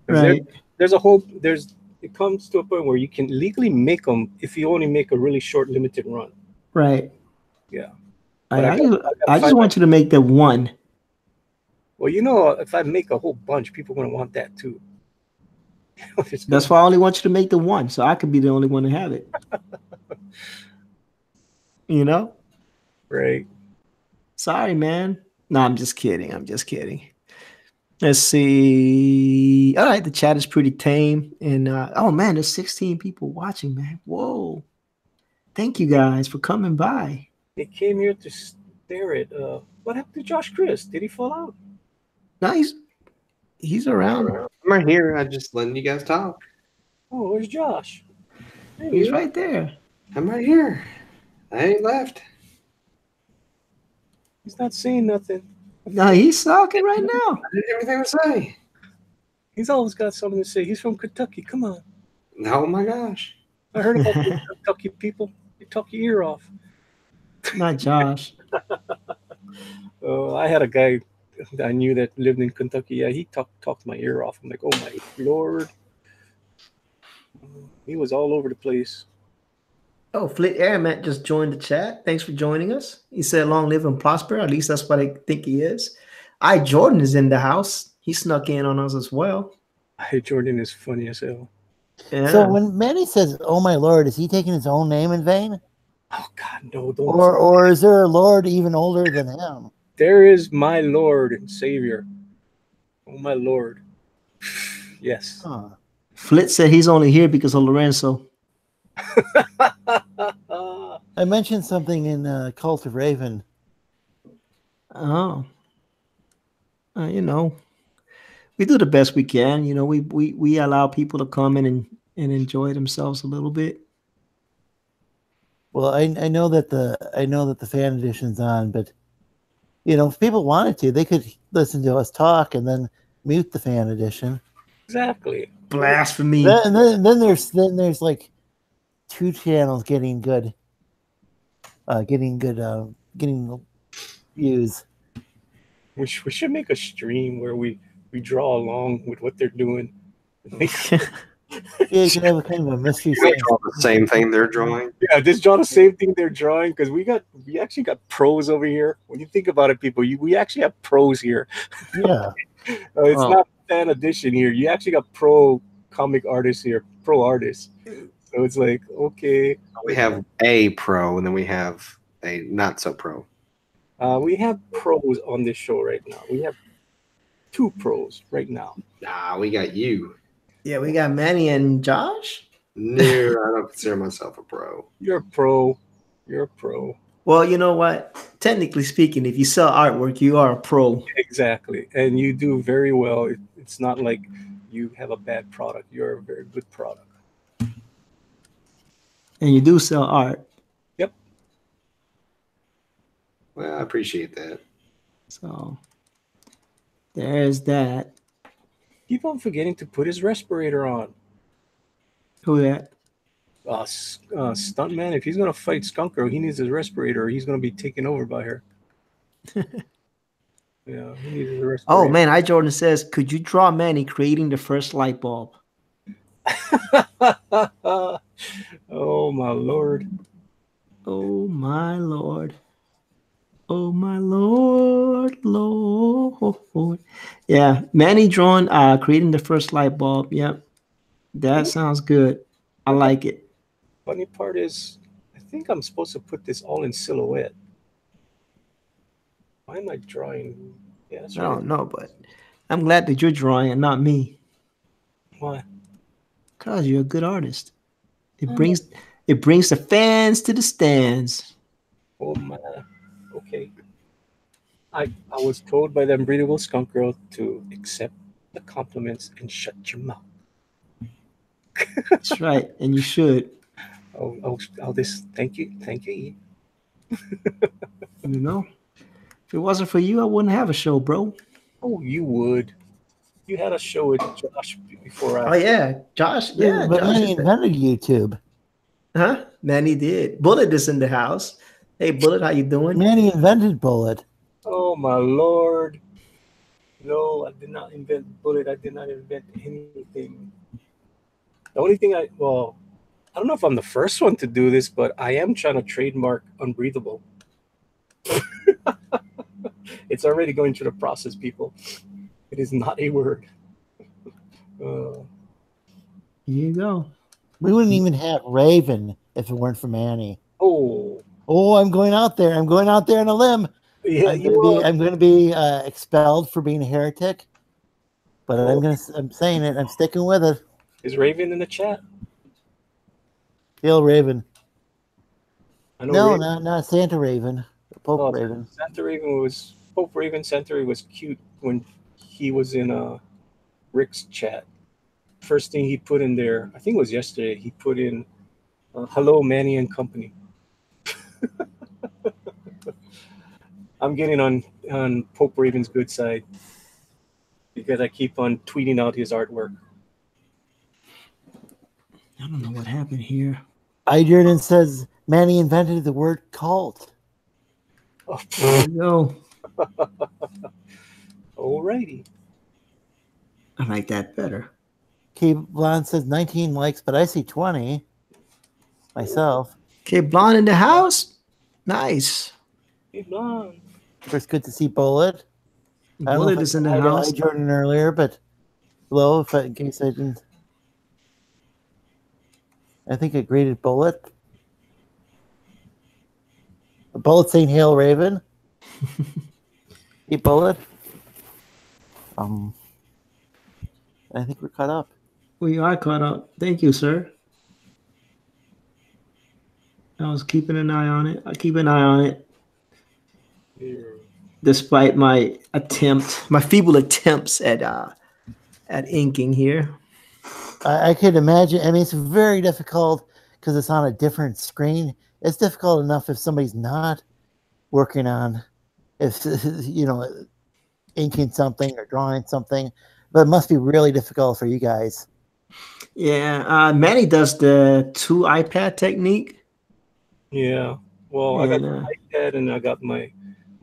Right. It comes to a point where you can legally make them if you only make a really short limited run. Right. Yeah. I just want you to make the one. Well, you know, if I make a whole bunch, people are going to want that too. That's why I only want you to make the one, so I could be the only one to have it. You know? Right. Sorry, man. No, I'm just kidding. Let's see. All right, the chat is pretty tame. And oh man, there's 16 people watching, man. Whoa. Thank you guys for coming by. They came here to stare at what happened to Josh Chris? Did he fall out? No, he's around. I'm right here. I'm just letting you guys talk. Oh, where's Josh? He's right there. I'm right here. I ain't left. He's not saying nothing. No, he's talking right now. I didn't have anything to say. He's always got something to say. He's from Kentucky. Come on. Oh my gosh. I heard about the Kentucky people. They talk your ear off. Not Josh. I had a guy I knew that lived in Kentucky. Yeah, he talked my ear off. I'm like, oh my Lord. He was all over the place. Oh, Flit Airmat just joined the chat. Thanks for joining us. He said, long live and prosper. At least that's what I think he is. Jordan is in the house. He snuck in on us as well. Jordan is funny as hell. Yeah. So when Manny says, oh my Lord, is he taking his own name in vain? Oh God, no! Don't. Or is there a Lord even older than him? There is my Lord and Savior. Oh my Lord. Yes. Huh. Flit said he's only here because of Lorenzo. I mentioned something in Cult of Raven. Oh. You know, we do the best we can. You know, we allow people to come in and enjoy themselves a little bit. Well, I know that the fan edition's on, but you know, if people wanted to, they could listen to us talk and then mute the fan edition. Exactly. Blasphemy. Then there's like 2 channels getting good views. We should make a stream where we draw along with what they're doing. Yeah, you can have a kind of a mystery. They draw the same thing they're drawing. Yeah, just draw the same thing they're drawing because we actually got pros over here. When you think about it, people, we actually have pros here. Yeah. It's not fan edition here. You actually got pro comic artists here, pro artists. So it's like, okay. We have a pro, and then we have a not so pro. We have pros on this show right now. We have 2 pros right now. Nah, we got you. Yeah, we got Manny and Josh. No, I don't consider myself a pro. You're a pro. You're a pro. Well, you know what? Technically speaking, if you sell artwork, you are a pro. Exactly. And you do very well. It's not like you have a bad product. You're a very good product. And you do sell art. Yep. Well, I appreciate that. So there's that. Keep on forgetting to put his respirator on. Who that? Stuntman, if he's going to fight Skunker, he needs his respirator or he's going to be taken over by her. Yeah, he needs his respirator. Oh, man. I Jordan says, could you draw Manny creating the first light bulb? Oh, my Lord. Oh, my Lord. Oh, my Lord, Lord. Yeah, Manny drawing, creating the first light bulb. Yep. That sounds good. I like it. Funny part is, I think I'm supposed to put this all in silhouette. Why am I drawing? Yeah, that's I right. don't know, but I'm glad that you're drawing and not me. Why? Because you're a good artist. It brings the fans to the stands. Oh, my. Okay. I was told by the Unbreathable Skunk Girl to accept the compliments and shut your mouth. That's right, and you should. I'll just thank you, E. You know, if it wasn't for you, I wouldn't have a show, bro. Oh, you would. You had a show with Josh before I. Oh yeah, Josh. Yeah, But Josh Manny is there. invented YouTube. Huh? Manny did. Bullet is in the house. Hey, Bullet, how you doing? Manny invented Bullet. Oh my Lord! No, I did not invent Bullet. I did not invent anything. The only thing I don't know if I'm the first one to do this, but I am trying to trademark Unbreathable. It's already going through the process, people. It is not a word. Here you go. We wouldn't even have Raven if it weren't for Manny. Oh, I'm going out there. I'm going out there on a limb. yeah, I'm going to be expelled for being a heretic. But I'm saying it. I'm sticking with it. Is Raven in the chat? Hail Raven. I know No, Raven. not Santa Raven. Pope Raven. Santa Raven was Pope Raven. Santa Raven was cute when he was in Rick's chat. First thing he put in there, I think it was yesterday. He put in, "Hello, Manny and Company." I'm getting on Pope Raven's good side because I keep on tweeting out his artwork. I don't know what happened here. Jordan says Manny invented the word cult. Oh, There you go. alrighty. I like that better. Kate Blonde says 19 likes, but I see 20 myself. Okay, Blonde in the house. Nice. Hey, Blonde. First, good to see Bullet. I don't know Bullet if is I in the said hi to house. Jordan earlier, but hello, in case I didn't. I think I greeted Bullet. Bullet saying "Hail Raven." Hey, Bullet. I think we're caught up. We are caught up. Thank you, sir. I was keeping an eye on it. I keep an eye on it. Here. Despite my feeble attempts at inking here. I could imagine. I mean, it's very difficult because it's on a different screen. It's difficult enough if somebody's not working on, inking something or drawing something, but it must be really difficult for you guys. Yeah, Manny does the 2 iPad technique. Yeah. Well, I got And, my iPad and I got my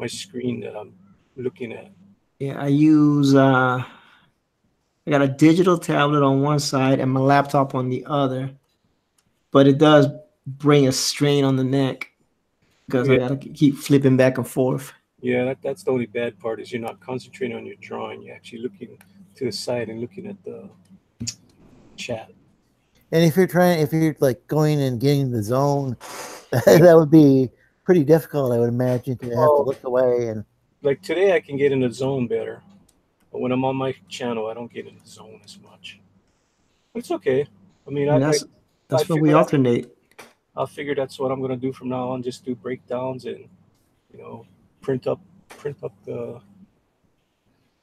screen that I'm looking at. yeah, I use I got a digital tablet on one side and my laptop on the other, but it does bring a strain on the neck because I gotta keep flipping back and forth. Yeah, that's the only bad part is you're not concentrating on your drawing. You're actually looking to the side and looking at the chat. And if you're like going and getting the zone, that would be pretty difficult, I would imagine, to have to look away. And like today, I can get in the zone better, but when I'm on my channel, I don't get in the zone as much. But it's okay. I mean, And I that's where we figured alternate. I figure that's what I'm gonna do from now on. Just do breakdowns and print up the.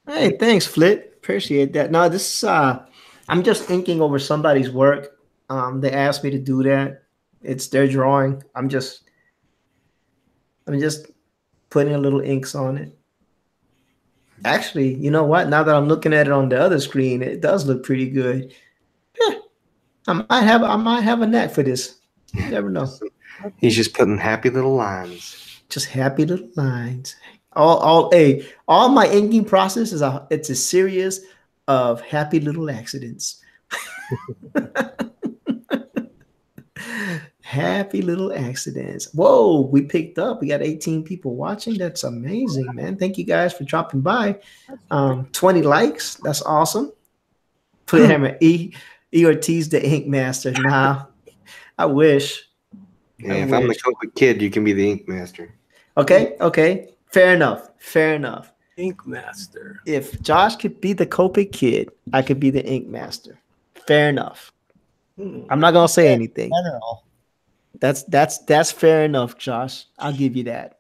Hey, thanks, Flit. Appreciate that. No, this I'm just inking over somebody's work. They asked me to do that. It's their drawing. I'm just putting a little inks on it. Actually, you know what? Now that I'm looking at it on the other screen, it does look pretty good. Yeah, I might have a knack for this. You never know. He's just putting happy little lines. Just happy little lines. All my inking process is it's a series of happy little accidents. Happy little accidents. Whoa, we picked up. We got 18 people watching. That's amazing, man. Thank you guys for dropping by. 20 likes. That's awesome. Put hammer E Ortiz the Ink Master. Nah, I wish. Yeah, if I'm the Copa Kid, you can be the Ink Master. Okay. Fair enough. Ink Master. If Josh could be the Copic Kid, I could be the Ink Master. Fair enough. I'm not gonna say anything. General. That's fair enough, Josh. I'll give you that.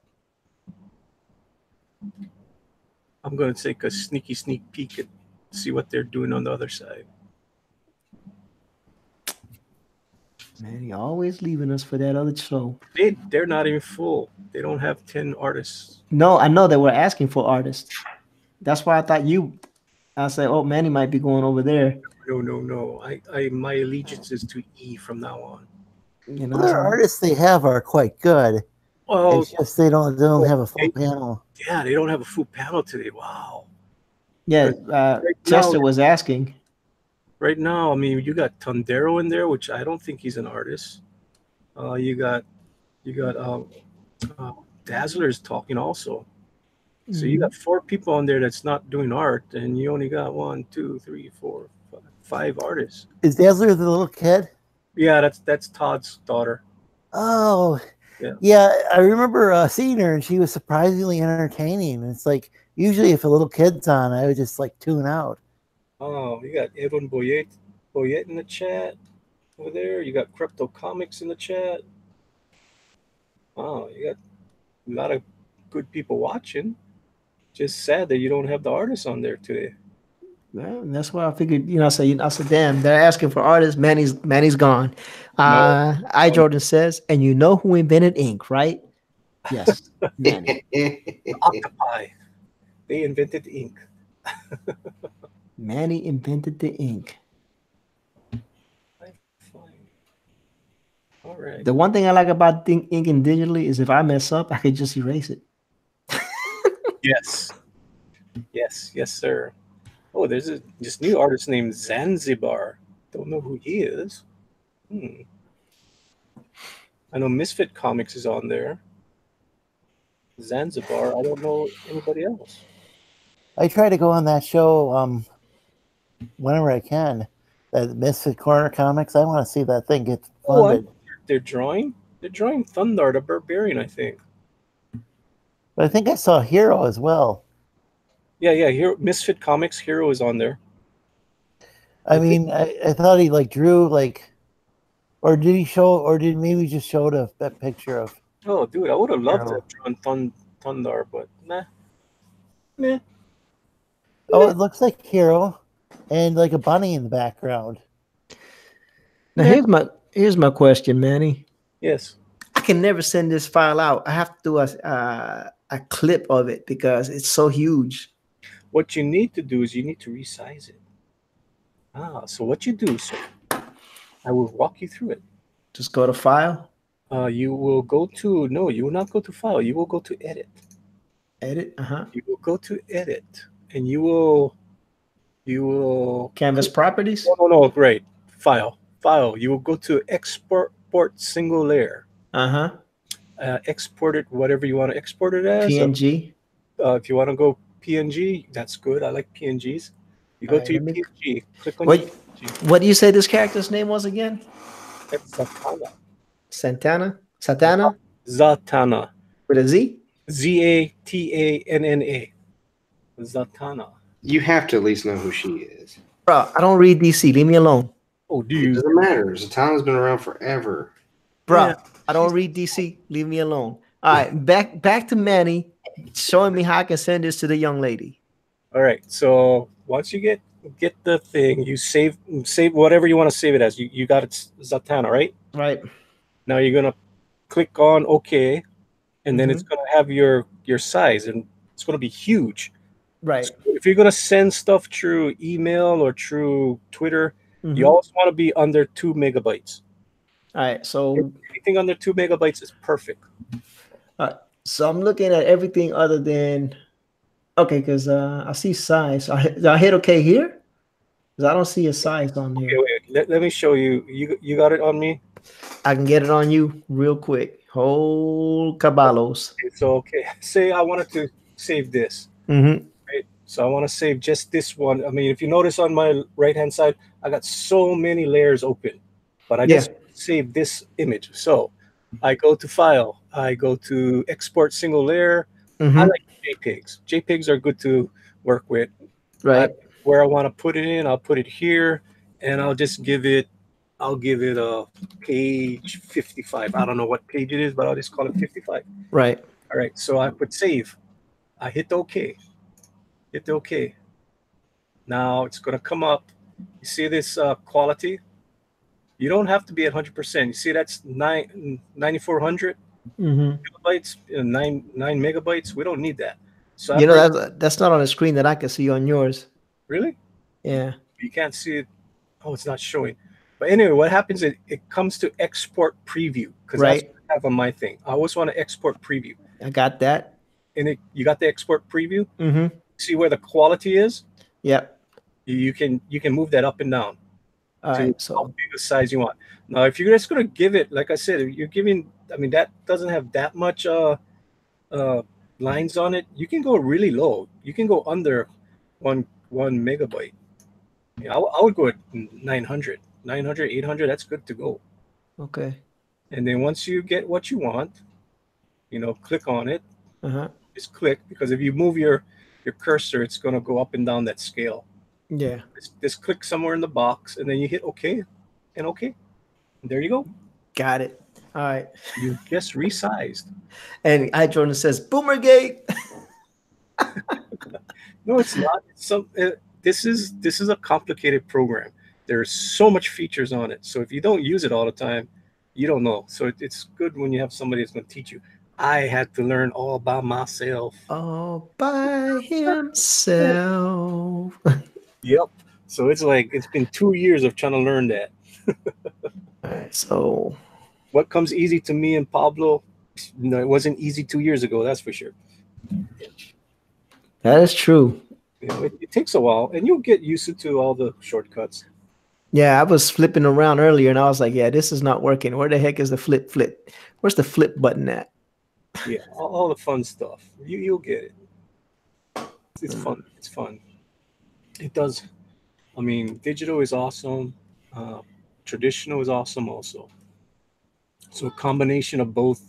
I'm gonna take a sneak peek and see what they're doing on the other side. Man, he always leaving us for that other show. They're not even full. They don't have 10 artists. No, I know that we're asking for artists. That's why I thought I said, oh, Manny might be going over there. No. My allegiance is to E from now on. You know, Other artists they have are quite good. Well, it's just they don't have a full panel. Yeah, they don't have a full panel today. Wow. Yeah, Chester was asking. Right now, I mean, you got Tondero in there, which I don't think he's an artist. You got Dazzler's talking also. So you got 4 people on there that's not doing art, and you only got 1, 2, 3, 4, 5 artists. Is Dazzler the little kid? Yeah, that's Todd's daughter. Oh, yeah. I remember seeing her, and she was surprisingly entertaining. And it's like usually if a little kid's on, I would just like tune out. Oh, you got Evan Boyet in the chat over there. You got Crypto Comics in the chat. Wow, you got a lot of good people watching. Just sad that you don't have the artists on there today. Well, and that's why I figured, I said, damn, they're asking for artists. Manny's gone. Jordan says, and you know who invented ink, right? Yes, Manny. Octopi. They invented ink. Manny invented the ink. All right. The one thing I like about inking digitally is if I mess up, I can just erase it. Yes, sir. Oh, there's this new artist named Zanzibar. Don't know who he is. I know Misfit Comics is on there. Zanzibar. I don't know anybody else. I try to go on that show whenever I can. That Misfit Corner Comics. I want to see that thing get funded. They're drawing Thundar the Barbarian, I think. But I think I saw Hero as well. Yeah. Hero, Misfit Comics Hero is on there. I mean, I thought he drew or did he show, or did maybe just show that picture of? Oh, dude, I would have loved to have drawn Thundar, but meh. Oh, it looks like Hero, and like a bunny in the background. Now here's my question, Manny. Yes. I can never send this file out. I have to do a clip of it because it's so huge. What you need to do is you need to resize it. So what you do, sir, I will walk you through it. Just go to File. You will go to you will not go to File. You will go to Edit. Edit. You will go to Edit, and you will Canvas Properties. No, great. File. You will go to Export Single Layer. Export it whatever you want to export it as. PNG. If you want to go PNG, that's good. I like PNGs. You All go right, to your let me. PNG, click on your What PNG. What do you say this character's name was again? That's Zatanna. Santana? Satana Zatanna. with a Z? Zatanna. Zatanna. You have to at least know who she is. Bro, I don't read DC. Leave me alone. Oh, do It you? doesn't matter. Zatanna's been around forever. Bro, Yeah. I don't read DC. Leave me alone. All right, back to Manny showing me how I can send this to the young lady. All right. So once you get the thing, you save whatever you want to save it as. You got it, Zatanna, right? Right. Now you're gonna click on OK, and then it's Mhm. gonna have your size, and it's gonna be huge. So Right. if you're gonna send stuff through email or through Twitter, you Mhm. always want to be under 2 megabytes. All right. So Anything under 2 megabytes is perfect. so I'm looking at everything other than okay, because I see size. So I hit okay here? Because I don't see a size on Okay, here. wait. Let me show you. You got it on me. I can get it on you real quick. Whole caballos. Okay, so okay, say I wanted to save this. Mm-hmm. Right? So I want to save just this one. I mean, if you notice on my right hand side, I got so many layers open, but I Yeah. just save this image. So I go to File, I go to Export Single Layer. I Mm-hmm. like JPEGs. JPEGs are good to work with. Right. Where I want to put it in, I'll put it here, and I'll just give it. I'll give it a page 55. I don't know what page it is, but I'll just call it 55. Right. All right. So I put save. I hit OK. Hit OK. Now it's going to come up. You see this quality? You don't have to be at 100%. You see that's 9400 Mm-hmm. kilobytes, 9 megabytes. We don't need that. So I You know, bring that's not on the screen that I can see on yours. really. Yeah. You can't see it. Oh, it's not showing. But anyway, what happens is it comes to export preview because that's Right. what I have on my thing. I always want to export preview. I got that. And you got the export preview. Mm-hmm. See where the quality is. Yep. You can move that up and down All to right. how So big a size you want. Now, if you're just going to give it, like I said, if you're giving, I mean, that doesn't have that much uh, lines on it. You can go really low. You can go under one megabyte. Yeah, I would go at 900, 900, 800. That's good to go. okay. And then once you get what you want, click on it. Uh-huh. Just click because if you move your cursor, it's going to go up and down that scale. Yeah. Just click somewhere in the box, and then you hit OK, and OK. And there you go. Got it. All right. You just resized. And iJordan says Boomergate. No, it's not. This is a complicated program. There's so much features on it. So if you don't use it all the time, you don't know. So it's good when you have somebody that's going to teach you. I had to learn all by myself. All by himself. Yep. So it's been 2 years of trying to learn that. All right. So What comes easy to me and Pablo, no, it wasn't easy 2 years ago. That's for sure. that is true. It takes a while, and you'll get used to all the shortcuts. Yeah, I was flipping around earlier and I was like, yeah, this is not working. Where the heck is the flip? Where's the flip button at? Yeah, all the fun stuff. You'll get it. It's fun. It's fun. It does. I mean, digital is awesome. Traditional is awesome also. So a combination of both,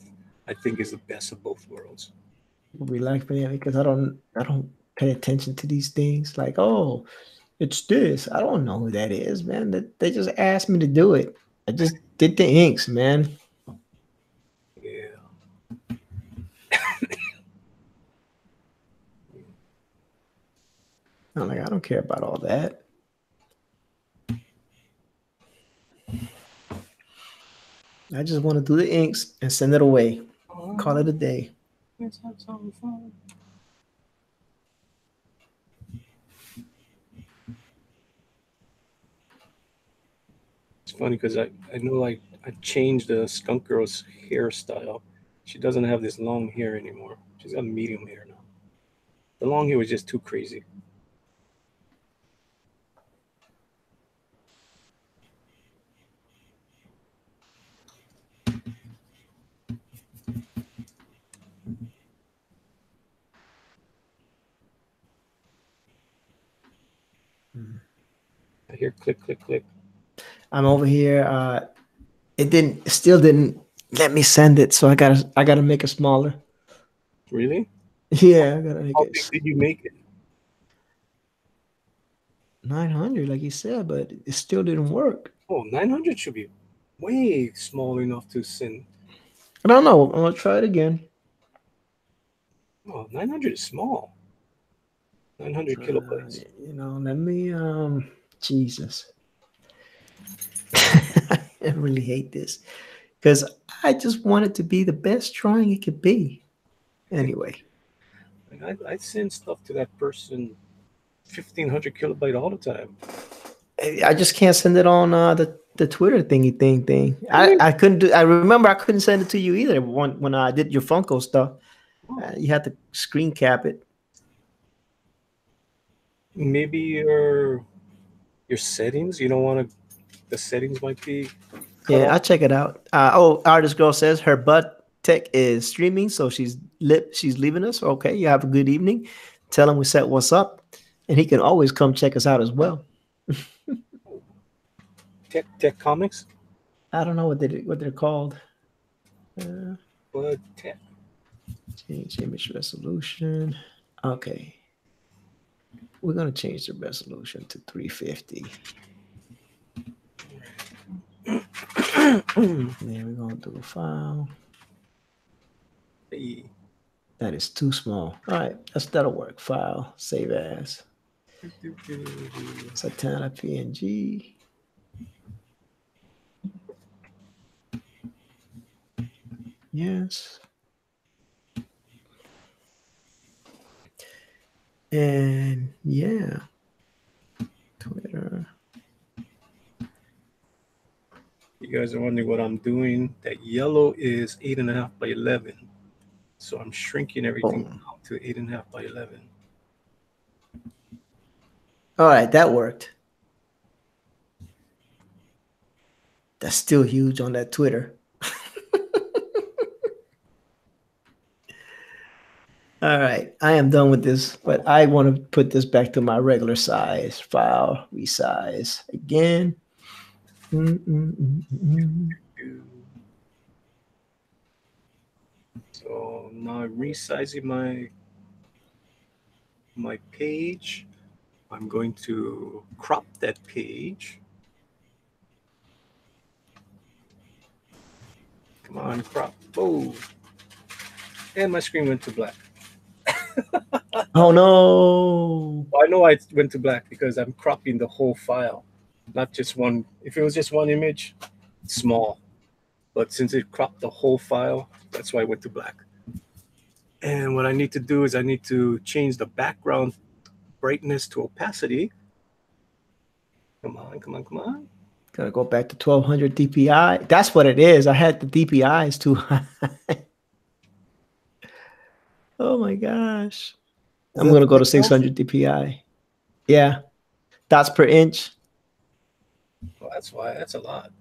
I think, is the best of both worlds. Relax me because I don't pay attention to these things. Like, oh, it's this. I don't know who that is, man. They just asked me to do it. I just did the inks, man. Yeah. I'm like, I don't care about all that. I just want to do the inks and send it away. Call it a day. Let's have some fun. It's funny because I know I changed the skunk girl's hairstyle. She doesn't have this long hair anymore. She's got medium hair now. The long hair was just too crazy. I hear click, click, click. I'm over here. It still didn't let me send it, so I gotta make it smaller. Really? Yeah, I gotta make How it big did you make it? 900, like you said, but it still didn't work. Oh, 900 should be way small enough to send. I don't know. I'm gonna try it again. Oh, 900 is small. 900 kilobytes. You know, let me Jesus. I really hate this because I just want it to be the best drawing it could be. Anyway, Like I send stuff to that person 1500 kilobyte all the time. I just can't send it on the Twitter thing. I couldn't do. I remember I couldn't send it to you either when I did your Funko stuff. You had to screen cap it. Maybe your settings. You don't want to. The settings might be. Yeah, I'll check it out. Artist Girl says her butt tech is streaming, so she's leaving us. Okay, you have a good evening. Tell him we said what's up, and he can always come check us out as well. Tech Comics. I don't know what they're called. But tech. Change image resolution. Okay, we're gonna change the resolution to 350. Then we're gonna do a file. Hey. That is too small. All right, that'll work. File, save as. Zatanna PNG. Yes. And yeah, Twitter. You guys are wondering what I'm doing. That yellow is 8.5 by 11. So I'm shrinking everything down to 8.5 by 11. All right, that worked. That's still huge on that Twitter. All right, I am done with this, but I want to put this back to my regular size. File, resize again. So now I'm resizing my page. I'm going to crop that page. Come on, crop. Oh, and my screen went to black. Oh no! Well, I know I went to black because I'm cropping the whole file, not just one. If it was just one image, it's small. But since it cropped the whole file, that's why I went to black. And what I need to do is I need to change the background brightness to opacity. Come on, come on, come on. Gotta go back to 1200 DPI. That's what it is. I had the DPIs too high. Oh my gosh. I'm gonna go to 600 DPI. Yeah. Dots per inch. Well, that's why. That's a lot.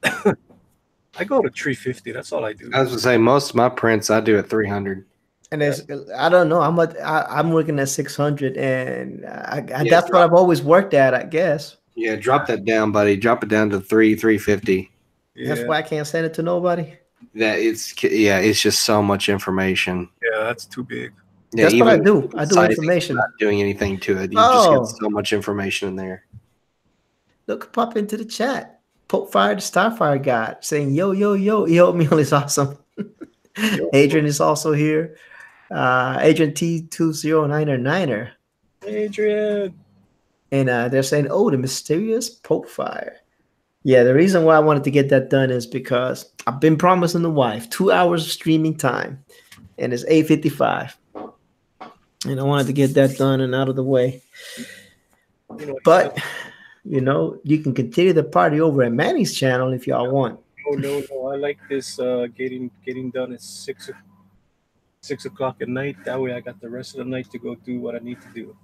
I go to 350. That's all I do. I was gonna say most of my prints I do at 300. And there's, I don't know. I'm looking at 600, and that's what I've always worked at, I guess. Yeah, drop that down, buddy. Drop it down to 350. Yeah. That's why I can't send it to nobody. It's just so much information. Yeah, that's too big. Yeah, that's what I do. I do information. Not doing anything to it. You just get so much information in there. Look, pop into the chat. Pope Fire the Starfire God saying, yo, yo, yo. He helped me on is awesome. Adrian is also here. Adrian T209er9er. Adrian. And they're saying, oh, the mysterious Pope Fire. Yeah, the reason why I wanted to get that done is because I've been promising the wife 2 hours of streaming time, and it's 8:55. And I wanted to get that done and out of the way. But, you can continue the party over at Manny's channel if y'all want. No. I like this getting done at 6 o'clock at night. That way I got the rest of the night to go do what I need to do.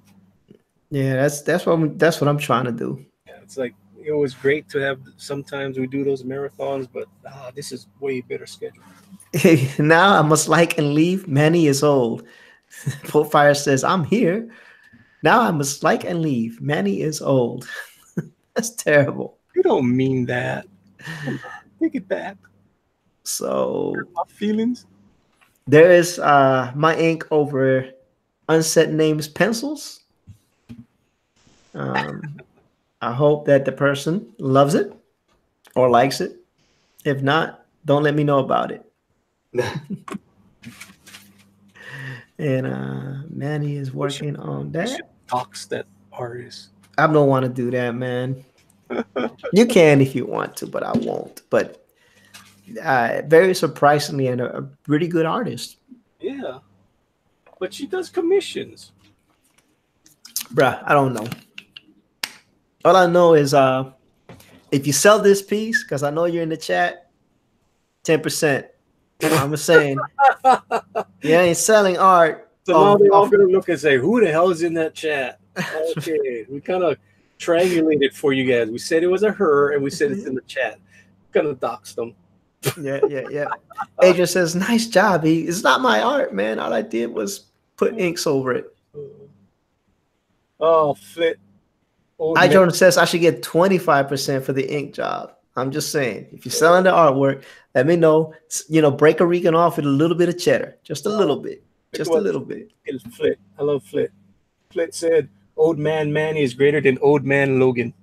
Yeah, that's what I'm trying to do. Yeah, it's like it was great to have. Sometimes we do those marathons, but this is way better schedule. Now I must like and leave. Manny is old. Pope Fire says, I'm here. Now I must like and leave. Manny is old. That's terrible. You don't mean that. Take it back. So My feelings. there is my ink over unset names pencils. I hope that the person loves it or likes it. If not, don't let me know about it. And Manny is working on that. Talks that artist. I don't want to do that, man. You can if you want to, but I won't. But very surprisingly, and a pretty good artist. Yeah. But she does commissions. Bruh, I don't know. All I know is if you sell this piece, because I know you're in the chat, 10%. I'm just saying, you ain't selling art. So now they're all going to look and say, who the hell is in that chat? Okay, we kind of triangulated for you guys. We said it was a her, and we said it's in the chat. Kind of doxed them. Yeah. Adrian says, nice job. It's not my art, man. All I did was put inks over it. Oh, Flit. Jordan says I should get 25% for the ink job. I'm just saying, if you're selling the artwork, let me know. Break a Rican off with a little bit of cheddar. Just a little bit. Just a little bit. It's Flit. I love Flit. Flit said, Old Man Manny is greater than Old Man Logan.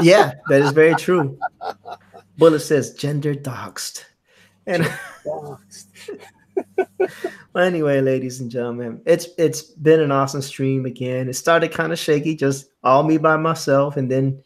Yeah, that is very true. Bullet says gender doxed. And well, anyway, ladies and gentlemen, it's been an awesome stream again. It started kind of shaky, just all me by myself, and then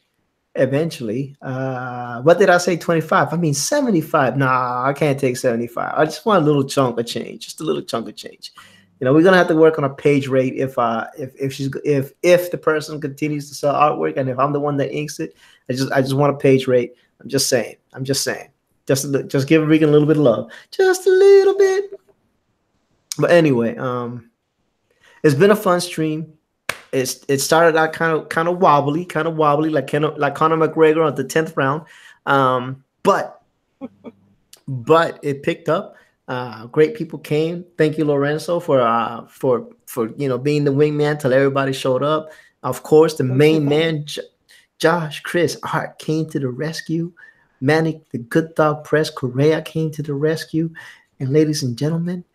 eventually, what did I say? 25? I mean 75. Nah, I can't take 75. I just want a little chunk of change, just a little chunk of change. We're gonna have to work on a page rate if the person continues to sell artwork, and if I'm the one that inks it, I just want a page rate. I'm just saying. Just give Regan a little bit of love, just a little bit. But anyway, it's been a fun stream. It started out kind of wobbly, like Conor McGregor at the 10th round, but it picked up. Great people came. Thank you, Lorenzo, for being the wingman till everybody showed up. Of course, the main man, Josh, Chris, Art came to the rescue. Manny, the Good Dog Press, Correa came to the rescue. And ladies and gentlemen,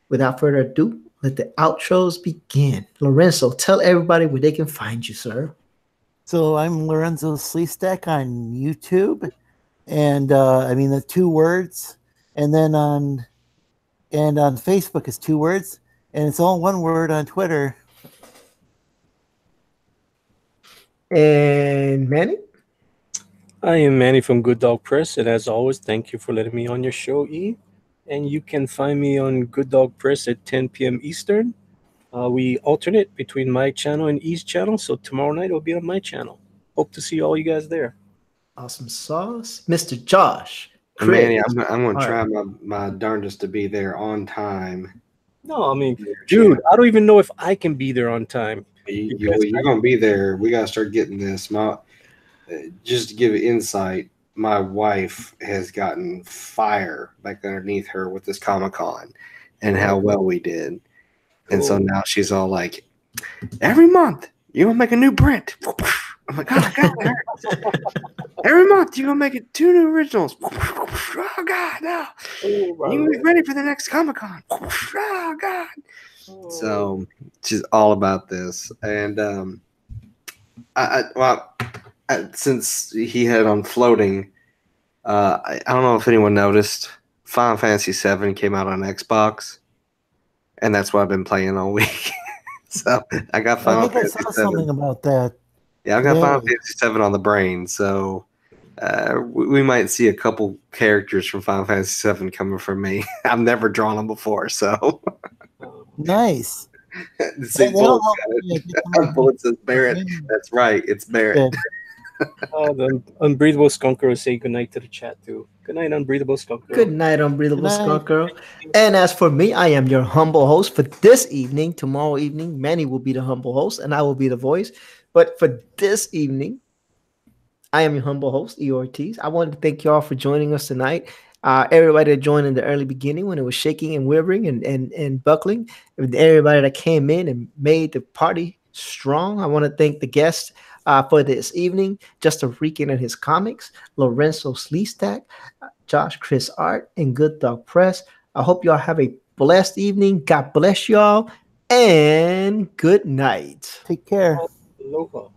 without further ado, let the outros begin. Lorenzo, tell everybody where they can find you, sir. So I'm Lorenzo Sleestack on YouTube, and the 2 words, and then on Facebook is 2 words, and it's all 1 word on Twitter. And Manny? I am Manny from Good Dog Press, and as always, thank you for letting me on your show, E. And you can find me on Good Dog Press at 10 p.m. Eastern. We alternate between my channel and E's channel, so tomorrow night it'll be on my channel. Hope to see all you guys there. Awesome sauce. Mr. Josh. Chris, Manny, I'm going to try my darndest to be there on time. No, I mean, dude, I don't even know if I can be there on time. You're going to be there. We got to start getting this. Just to give insight, my wife has gotten fire back underneath her with this Comic-Con and how well we did. And so now she's all like, every month, you're going to make a new print. I'm like, oh, God. Every month, you're going to make it 2 new originals. Oh, God, no. You be ready for the next Comic-Con. Oh, God. So she's all about this. And since he had on floating, I don't know if anyone noticed, Final Fantasy VII came out on Xbox, and that's what I've been playing all week. So I got Final Fantasy VII. I saw something about that. Yeah, I've got Final Fantasy VII on the brain, so we might see a couple characters from Final Fantasy VII coming from me. I've never drawn them before, so nice. Bullet says Barrett. That's right, it's Barrett. The Unbreathable Skunk Girl say goodnight to the chat too. Good night, Unbreathable Skunk Girl. Good night, Unbreathable Skunk Girl. And as for me, I am your humble host for this evening. Tomorrow evening, Manny will be the humble host, and I will be the voice. But for this evening, I am your humble host, E. Ortiz. I wanted to thank you all for joining us tonight. Everybody that joined in the early beginning when it was shaking and quivering and buckling. Everybody that came in and made the party strong. I want to thank the guests for this evening. Justin Freakin and his comics, Lorenzo Sleestack, Josh Chris Art, and Good Dog Press. I hope y'all have a blessed evening. God bless y'all, and good night. Take care. Aloha.